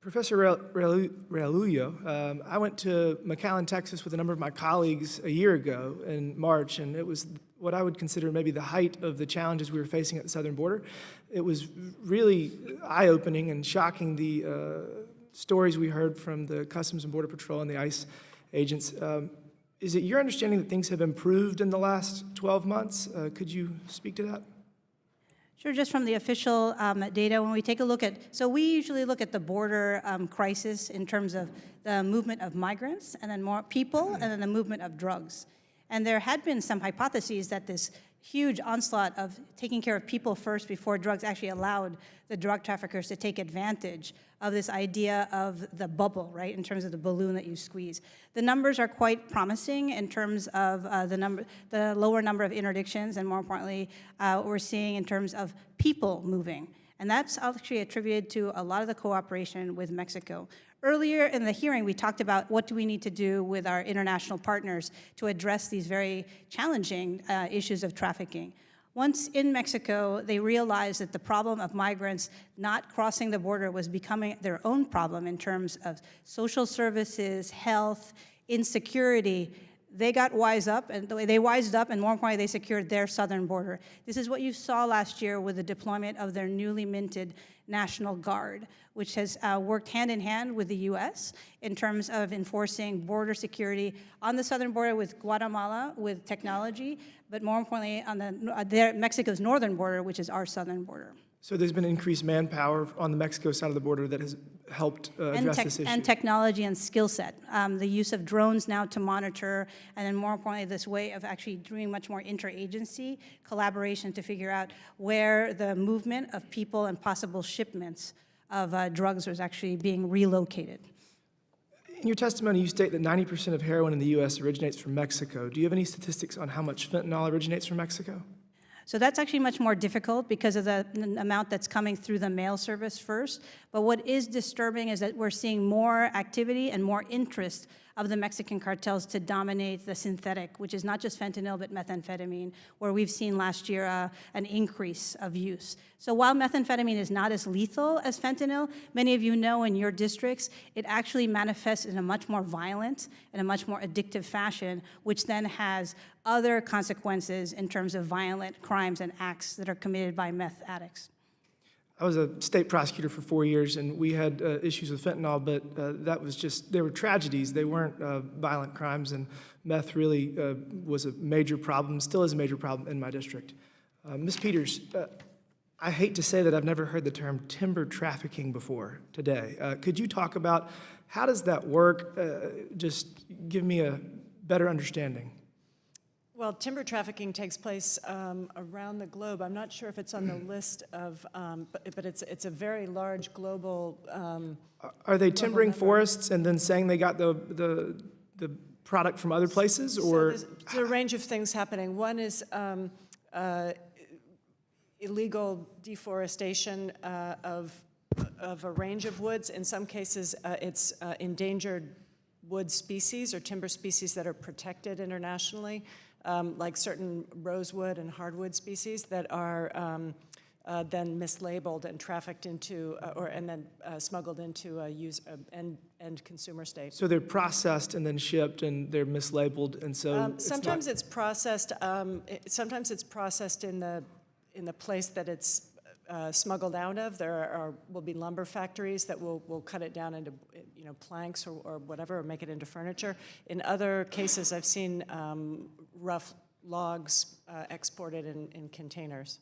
Professor Realuyo, I went to McAllen, Texas with a number of my colleagues a year ago in March, and it was what I would consider maybe the height of the challenges we were facing at the southern border. It was really eye-opening and shocking, the stories we heard from the Customs and Border Patrol and the ICE agents. Is it your understanding that things have improved in the last 12 months? Could you speak to that? Sure, just from the official data, when we take a look at, so we usually look at the border crisis in terms of the movement of migrants and then more people and then the movement of drugs. And there had been some hypotheses that this huge onslaught of taking care of people first before drugs actually allowed the drug traffickers to take advantage of this idea of the bubble, right, in terms of the balloon that you squeeze. The numbers are quite promising in terms of the lower number of interdictions, and more importantly, what we're seeing in terms of people moving. And that's actually attributed to a lot of the cooperation with Mexico. Earlier in the hearing, we talked about what do we need to do with our international partners to address these very challenging issues of trafficking. Once in Mexico, they realized that the problem of migrants not crossing the border was becoming their own problem in terms of social services, health, insecurity. They got wised up, and more importantly, they secured their southern border. This is what you saw last year with the deployment of their newly minted National Guard, which has worked hand in hand with the U.S. in terms of enforcing border security on the southern border with Guatemala with technology, but more importantly on Mexico's northern border, which is our southern border. So there's been increased manpower on the Mexico side of the border that has helped address this issue. And technology and skill set. The use of drones now to monitor, and then more importantly, this way of actually doing much more interagency collaboration to figure out where the movement of people and possible shipments of drugs was actually being relocated. In your testimony, you state that 90% of heroin in the U.S. originates from Mexico. Do you have any statistics on how much fentanyl originates from Mexico? So that's actually much more difficult because of the amount that's coming through the mail service first. But what is disturbing is that we're seeing more activity and more interest of the Mexican cartels to dominate the synthetic, which is not just fentanyl, but methamphetamine, where we've seen last year an increase of use. So while methamphetamine is not as lethal as fentanyl, many of you know in your districts, it actually manifests in a much more violent and a much more addictive fashion, which then has other consequences in terms of violent crimes and acts that are committed by meth addicts. I was a state prosecutor for 4 years, and we had issues with fentanyl, but that was just, they were tragedies. They weren't violent crimes, and meth really was a major problem, still is a major problem in my district. Ms. Peters, I hate to say that I've never heard the term timber trafficking before today. Could you talk about how does that work? Just give me a better understanding. Well, timber trafficking takes place around the globe. I'm not sure if it's on the list of, but it's a very large global. Are they timbering forests and then saying they got the product from other places, So or? there's a range of things happening. One is illegal deforestation of a range of woods. In some cases, it's endangered wood species or timber species that are protected internationally, like certain rosewood and hardwood species that are then mislabeled and trafficked into, and then smuggled into a end consumer state. So they're processed and then shipped, and they're mislabeled, and so Sometimes it's processed. Sometimes it's processed in the place that it's smuggled out of. There will be lumber factories that will cut it down into planks or whatever, or make it into furniture. In other cases, I've seen rough logs exported in containers.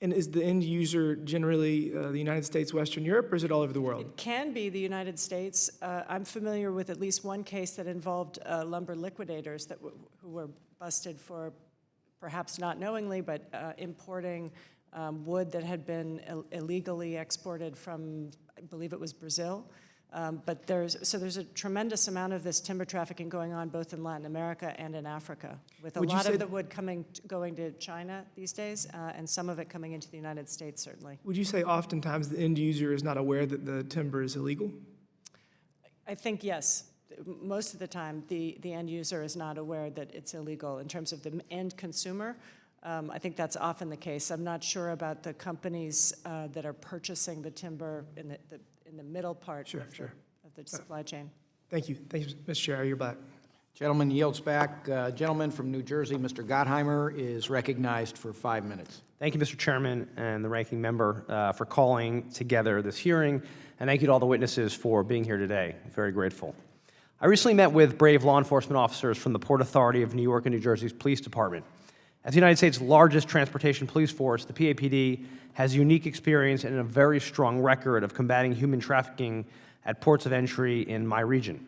And is the end user generally the United States, Western Europe, or is it all over the world? It can be the United States. I'm familiar with at least one case that involved lumber liquidators who were busted for, perhaps not knowingly, but importing wood that had been illegally exported from, I believe it was Brazil. But there's a tremendous amount of this timber trafficking going on both in Latin America and in Africa, with a lot of the wood going to China these days, and some of it coming into the United States, certainly. Would you say oftentimes the end user is not aware that the timber is illegal? I think yes. Most of the time, the end user is not aware that it's illegal. In terms of the end consumer, I think that's often the case. I'm not sure about the companies that are purchasing the timber in the middle part of the supply chain. Thank you. Thank you, Mr. Chair. You're back. Gentleman yields back. Gentleman from New Jersey, Mr. Gottheimer, is recognized for 5 minutes. Thank you, Mr. Chairman and the ranking member for calling together this hearing, and thank you to all the witnesses for being here today. Very grateful. I recently met with brave law enforcement officers from the Port Authority of New York and New Jersey's police department. As the United States' largest transportation police force, the PAPD has unique experience and a very strong record of combating human trafficking at ports of entry in my region.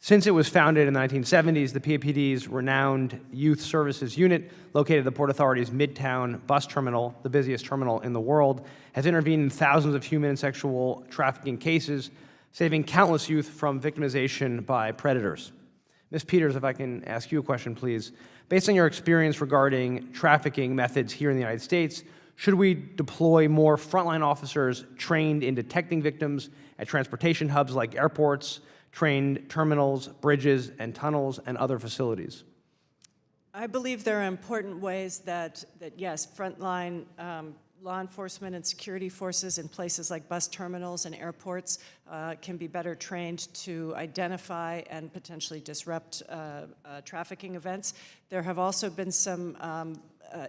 Since it was founded in the 1970s, the PAPD's renowned Youth Services Unit, located at the Port Authority's Midtown bus terminal, the busiest terminal in the world, has intervened in thousands of human and sexual trafficking cases, saving countless youth from victimization by predators. Ms. Peters, if I can ask you a question, please. Based on your experience regarding trafficking methods here in the United States, should we deploy more frontline officers trained in detecting victims at transportation hubs like airports, trained terminals, bridges, and tunnels, and other facilities? I believe there are important ways that yes, frontline law enforcement and security forces in places like bus terminals and airports can be better trained to identify and potentially disrupt trafficking events. There have also been some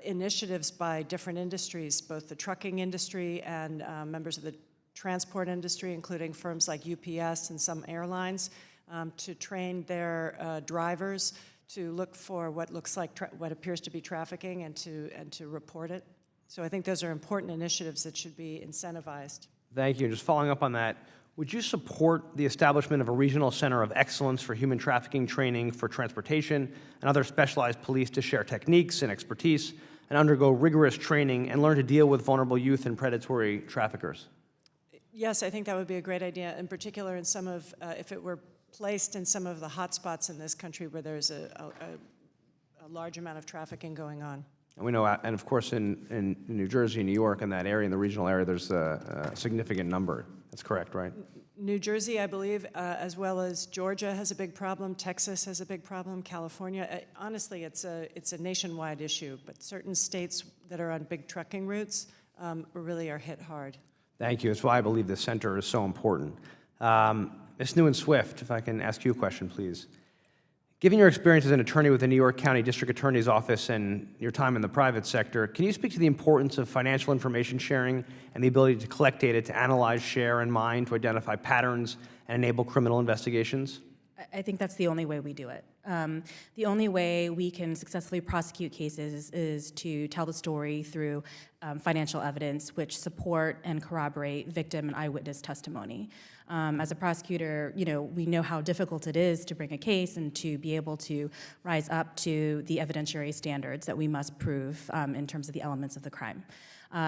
initiatives by different industries, both the trucking industry and members of the transport industry, including firms like UPS and some airlines, to train their drivers to look for what looks like what appears to be trafficking and to report it. So I think those are important initiatives that should be incentivized. Thank you. Just following up on that, would you support the establishment of a regional center of excellence for human trafficking training for transportation and other specialized police to share techniques and expertise and undergo rigorous training and learn to deal with vulnerable youth and predatory traffickers? Yes, I think that would be a great idea, in particular in some of, if it were placed in some of the hot spots in this country where there's a large amount of trafficking going on. And we know, and of course, in New Jersey, New York, and that area, in the regional area, there's a significant number. That's correct, right? New Jersey, I believe, as well as Georgia has a big problem. Texas has a big problem. California. Honestly, it's a nationwide issue, but certain states that are on big trucking routes really are hit hard. Thank you. That's why I believe this center is so important. Ms. Newen-Swift, if I can ask you a question, please. Given your experience as an attorney with the New York County District Attorney's Office and your time in the private sector, can you speak to the importance of financial information sharing and the ability to collect data to analyze, share, and mine to identify patterns and enable criminal investigations? I think that's the only way we do it. The only way we can successfully prosecute cases is to tell the story through financial evidence which support and corroborate victim and eyewitness testimony. As a prosecutor, we know how difficult it is to bring a case and to be able to rise up to the evidentiary standards that we must prove in terms of the elements of the crime.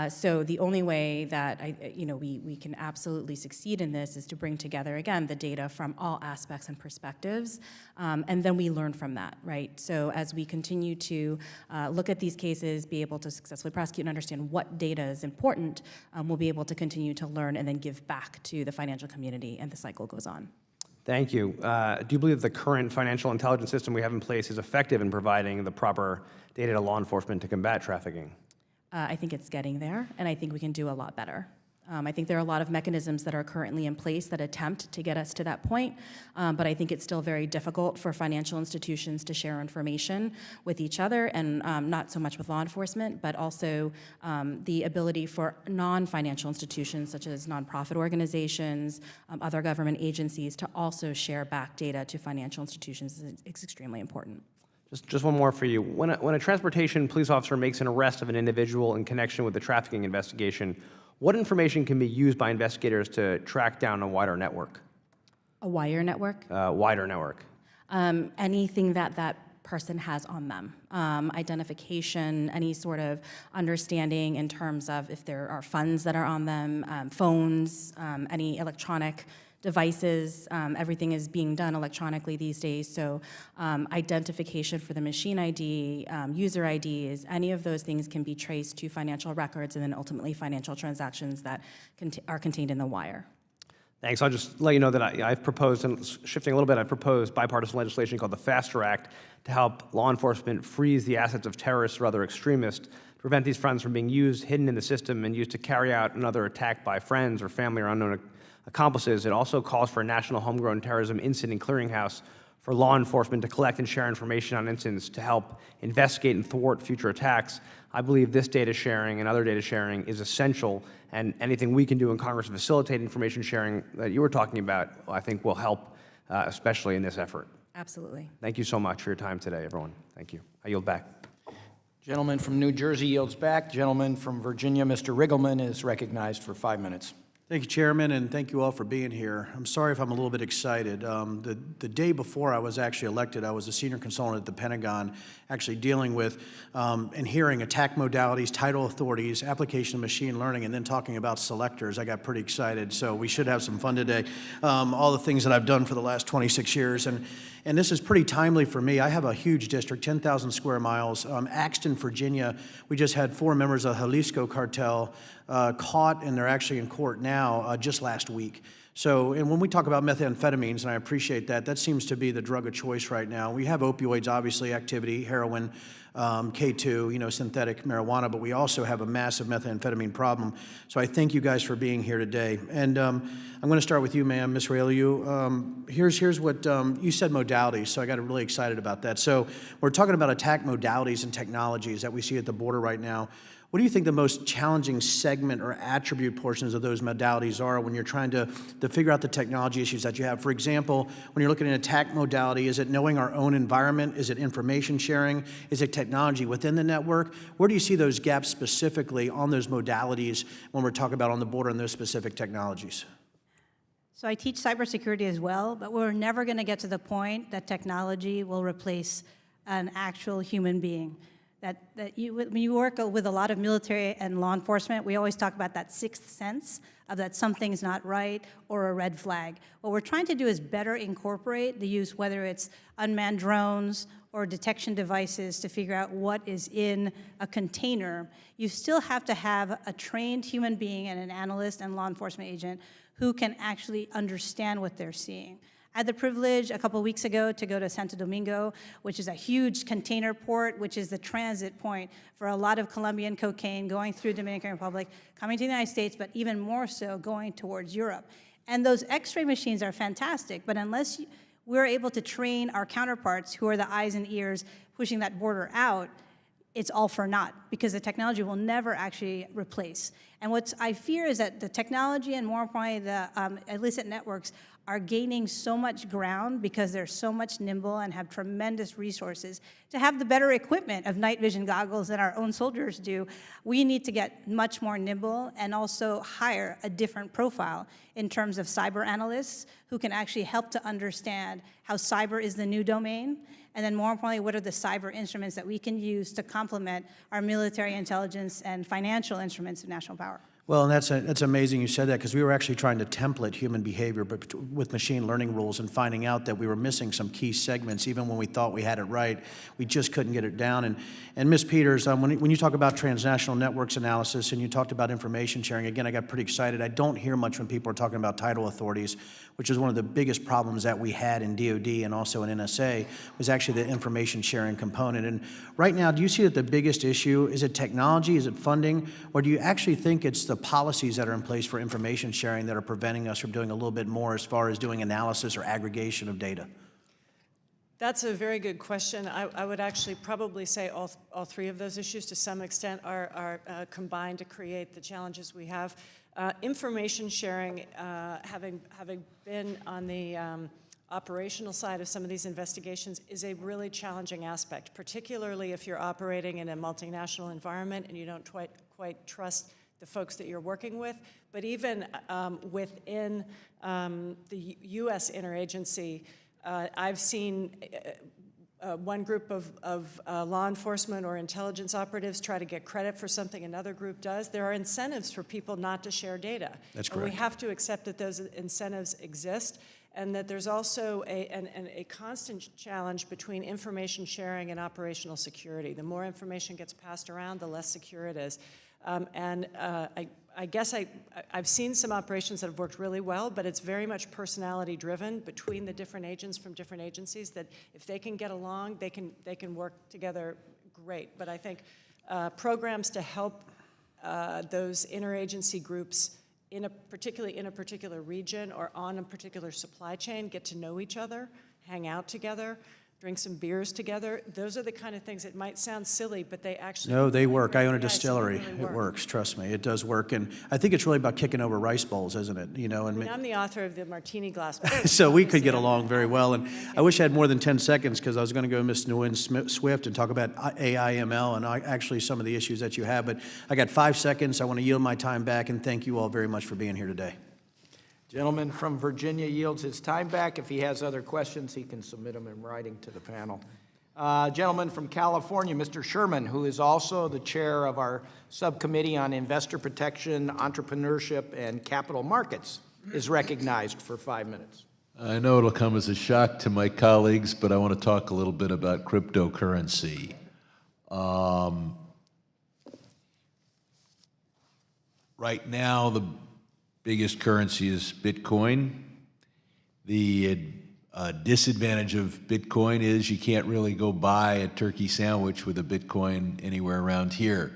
So the only way that we can absolutely succeed in this is to bring together, again, the data from all aspects and perspectives, and then we learn from that, right? So as we continue to look at these cases, be able to successfully prosecute and understand what data is important, we'll be able to continue to learn and then give back to the financial community, and the cycle goes on. Thank you. Do you believe the current financial intelligence system we have in place is effective in providing the proper data to law enforcement to combat trafficking? I think it's getting there, and I think we can do a lot better. I think there are a lot of mechanisms that are currently in place that attempt to get us to that point, but I think it's still very difficult for financial institutions to share information with each other, and not so much with law enforcement, but also the ability for non-financial institutions, such as nonprofit organizations, other government agencies, to also share back data to financial institutions is extremely important. Just one more for you. When a transportation police officer makes an arrest of an individual in connection with the trafficking investigation, what information can be used by investigators to track down a wider network? A wider network? Wider network. Anything that person has on them. Identification, any sort of understanding in terms of if there are funds that are on them, phones, any electronic devices. Everything is being done electronically these days, so identification for the machine ID, user IDs, any of those things can be traced to financial records and then ultimately financial transactions that are contained in the wire. Thanks. I'll just let you know that I've proposed, and shifting a little bit, I've proposed bipartisan legislation called the FASTER Act to help law enforcement freeze the assets of terrorists or other extremists, to prevent these funds from being used, hidden in the system, and used to carry out another attack by friends or family or unknown accomplices. It also calls for a national homegrown terrorism incident clearinghouse for law enforcement to collect and share information on incidents to help investigate and thwart future attacks. I believe this data sharing and other data sharing is essential, and anything we can do in Congress to facilitate information sharing that you were talking about, I think will help, especially in this effort. Absolutely. Thank you so much for your time today, everyone. Thank you. I yield back. Gentleman from New Jersey yields back. Gentleman from Virginia, Mr. Riggleman, is recognized for 5 minutes. Thank you, Chairman, and thank you all for being here. I'm sorry if I'm a little bit excited. The day before I was actually elected, I was a senior consultant at the Pentagon, actually dealing with and hearing attack modalities, title authorities, application of machine learning, and then talking about selectors. I got pretty excited, so we should have some fun today. All the things that I've done for the last 26 years, and this is pretty timely for me. I have a huge district, 10,000 square miles. Axton, Virginia, we just had 4 members of the Jalisco cartel caught, and they're actually in court now just last week. So, and when we talk about methamphetamines, and I appreciate that, that seems to be the drug of choice right now. We have opioids, obviously, activity, heroin, K2, synthetic marijuana, but we also have a massive methamphetamine problem. So I thank you guys for being here today. And I'm going to start with you, ma'am, Ms. Realuyo. Here's what you said, modalities, so I got really excited about that. So we're talking about attack modalities and technologies that we see at the border right now. What do you think the most challenging segment or attribute portions of those modalities are when you're trying to figure out the technology issues that you have? For example, when you're looking at an attack modality, is it knowing our own environment? Is it information sharing? Is it technology within the network? Where do you see those gaps specifically on those modalities when we're talking about on the border and those specific technologies? So I teach cybersecurity as well, but we're never going to get to the point that technology will replace an actual human being. When you work with a lot of military and law enforcement, we always talk about that sixth sense of that something's not right or a red flag. What we're trying to do is better incorporate the use, whether it's unmanned drones or detection devices, to figure out what is in a container. You still have to have a trained human being and an analyst and law enforcement agent who can actually understand what they're seeing. I had the privilege a couple weeks ago to go to Santo Domingo, which is a huge container port, which is the transit point for a lot of Colombian cocaine going through Dominican Republic, coming to the United States, but even more so going towards Europe. And those X-ray machines are fantastic, but unless we're able to train our counterparts, who are the eyes and ears pushing that border out, it's all for naught, because the technology will never actually replace. And what I fear is that the technology, and more importantly, the illicit networks, are gaining so much ground because they're so much nimble and have tremendous resources to have the better equipment of night vision goggles than our own soldiers do. We need to get much more nimble and also hire a different profile in terms of cyber analysts who can actually help to understand how cyber is the new domain, and then more importantly, what are the cyber instruments that we can use to complement our military intelligence and financial instruments of national power. Well, and that's amazing you said that, because we were actually trying to template human behavior but with machine learning rules and finding out that we were missing some key segments. Even when we thought we had it right, we just couldn't get it down. And Ms. Peters, when you talk about transnational networks analysis and you talked about information sharing, again, I got pretty excited. I don't hear much when people are talking about title authorities, which is one of the biggest problems that we had in DOD and also in NSA, was actually the information sharing component. And right now, do you see that the biggest issue, is it technology, is it funding, or do you actually think it's the policies that are in place for information sharing that are preventing us from doing a little bit more as far as doing analysis or aggregation of data? That's a very good question. I would actually probably say all three of those issues to some extent are combined to create the challenges we have. Information sharing, having been on the operational side of some of these investigations, is a really challenging aspect, particularly if you're operating in a multinational environment and you don't quite trust the folks that you're working with. But even within the U.S. interagency, I've seen one group of law enforcement or intelligence operatives try to get credit for something another group does. There are incentives for people not to share data. That's correct. And we have to accept that those incentives exist, and that there's also a constant challenge between information sharing and operational security. The more information gets passed around, the less secure it is. I guess I've seen some operations that have worked really well, but it's very much personality driven between the different agents from different agencies, that if they can get along, they can work together great. But I think programs to help those interagency groups particularly in a particular region or on a particular supply chain get to know each other, hang out together, drink some beers together. Those are the kind of things that might sound silly, but they actually No, they work. I own a Yes, they distillery. really It work. works, trust me. It does work. And I think it's really about kicking over rice bowls, isn't it? You know, I mean, I'm the author of the Martini Glass. so we could get along very well. And I wish I had more than 10 seconds, because I was going to go to Ms. Nguyen Swift and talk about AI, ML, and actually some of the issues that you have. But I got 5 seconds. I want to yield my time back, and thank you all very much for being here today. Gentleman from Virginia yields his time back. If he has other questions, he can submit them in writing to the panel. Gentleman from California, Mr. Sherman, who is also the chair of our subcommittee on investor protection, entrepreneurship, and capital markets, is recognized for 5 minutes. I know it'll come as a shock to my colleagues, but I want to talk a little bit about cryptocurrency. Right now, the biggest currency is Bitcoin. The disadvantage of Bitcoin is you can't really go buy a turkey sandwich with a Bitcoin anywhere around here.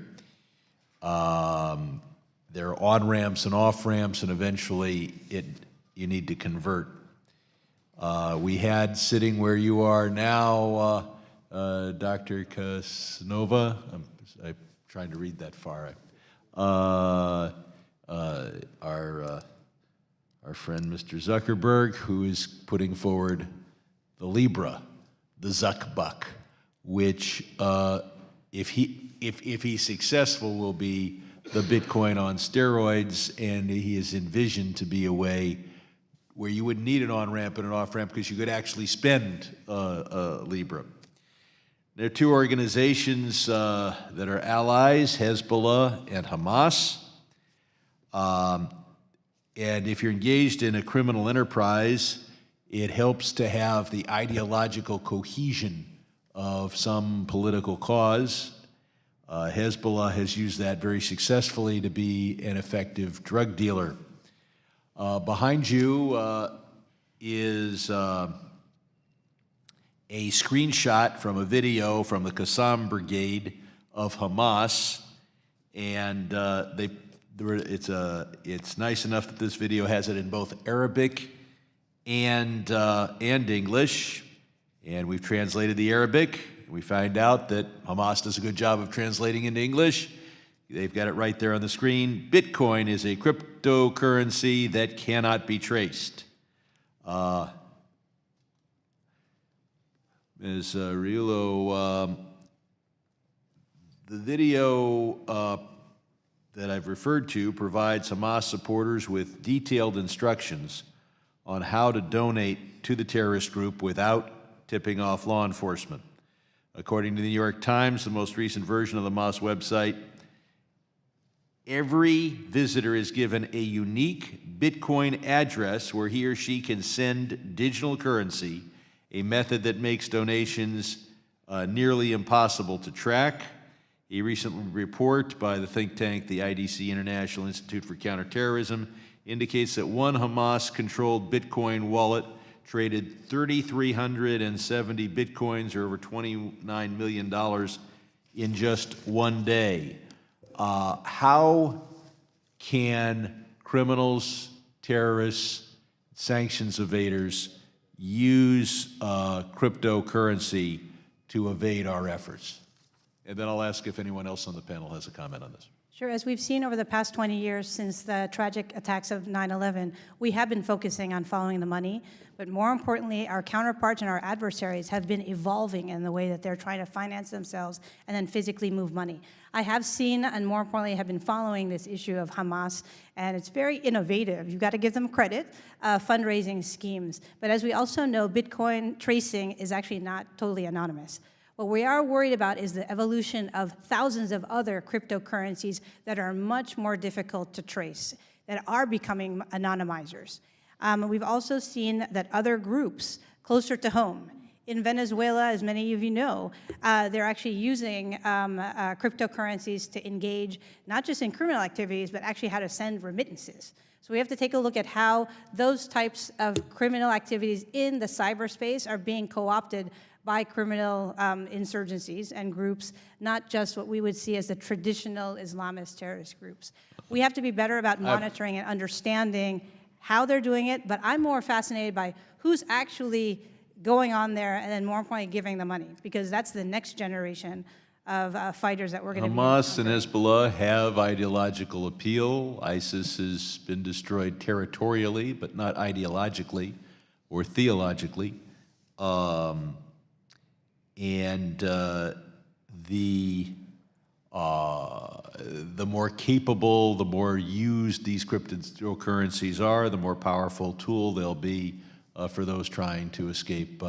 There are on-ramps and off-ramps, and eventually you need to convert. We had, sitting where you are now, Dr. Kassenova, I'm trying to read that far, our friend Mr. Zuckerberg, who is putting forward the Libra, the Zuckbuck, which, if he's successful, will be the Bitcoin on steroids, and he is envisioned to be a way where you wouldn't need an on-ramp and an off-ramp because you could actually spend Libra. There are two organizations that are allies, Hezbollah and Hamas. And if you're engaged in a criminal enterprise, it helps to have the ideological cohesion of some political cause. Hezbollah has used that very successfully to be an effective drug dealer. Behind you is a screenshot from a video from the Qassam Brigade of Hamas, and it's nice enough that this video has it in both Arabic and English, and we've translated the Arabic. We find out that Hamas does a good job of translating into English. They've got it right there on the screen. Bitcoin is a cryptocurrency that cannot be traced. Ms. Realuyo, the video that I've referred to provides Hamas supporters with detailed instructions on how to donate to the terrorist group without tipping off law enforcement. According to the New York Times, the most recent version of the Hamas website, every visitor is given a unique Bitcoin address where he or she can send digital currency, a method that makes donations nearly impossible to track. A recent report by the think tank, the IDC International Institute for Counterterrorism, indicates that one Hamas-controlled Bitcoin wallet traded 3,370 Bitcoins, or over $29 million, in just one day. How can criminals, terrorists, sanctions evaders use cryptocurrency to evade our efforts? And then I'll ask if anyone else on the panel has a comment on this. Sure. As we've seen over the past 20 years since the tragic attacks of 9/11, we have been focusing on following the money, but more importantly, our counterparts and our adversaries have been evolving in the way that they're trying to finance themselves and then physically move money. I have seen, and more importantly, have been following this issue of Hamas, and it's very innovative. You've got to give them credit, fundraising schemes. But as we also know, Bitcoin tracing is actually not totally anonymous. What we are worried about is the evolution of thousands of other cryptocurrencies that are much more difficult to trace, that are becoming anonymizers. We've also seen that other groups closer to home, in Venezuela, as many of you know, they're actually using cryptocurrencies to engage not just in criminal activities, but actually how to send remittances. So we have to take a look at how those types of criminal activities in the cyberspace are being co-opted by criminal insurgencies and groups, not just what we would see as the traditional Islamist terrorist groups. We have to be better about monitoring and understanding how they're doing it, but I'm more fascinated by who's actually going on there and then more importantly giving the money, because that's the next generation of fighters that we're going to be. Hamas and Hezbollah have ideological appeal. ISIS has been destroyed territorially, but not ideologically or theologically. The more capable, the more used these cryptocurrencies are, the more powerful tool they'll be for those trying to escape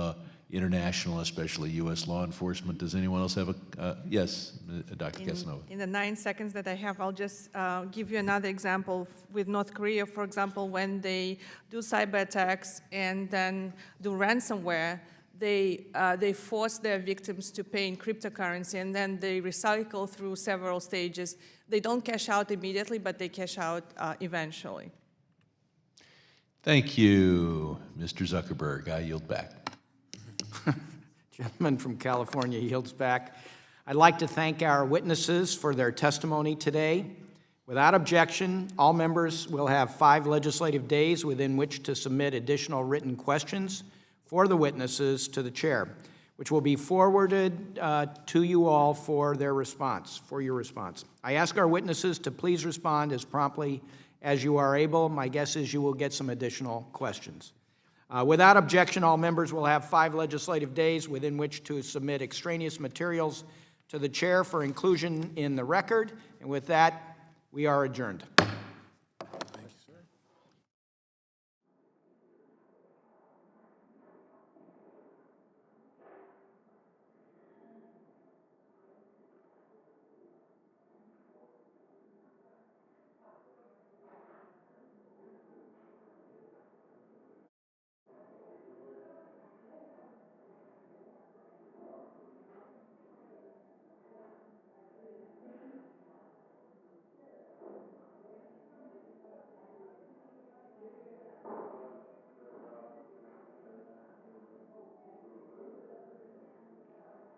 international, especially U.S. law enforcement. Does anyone else have a, yes, Dr. Kassenova. In the 9 seconds that I have, I'll just give you another example with North Korea, for example, when they do cyber attacks and then do ransomware, they force their victims to pay in cryptocurrency, and then they recycle through several stages. They don't cash out immediately, but they cash out eventually. Thank you, Mr. Zuckerberg. I yield back. Gentleman from California yields back. I'd like to thank our witnesses for their testimony today. Without objection, all members will have 5 legislative days within which to submit additional written questions for the witnesses to the chair, which will be forwarded to you all for their response, for your response. I ask our witnesses to please respond as promptly as you are able. My guess is you will get some additional questions. Without objection, all members will have 5 legislative days within which to submit extraneous materials to the chair for inclusion in the record. And with that, we are adjourned.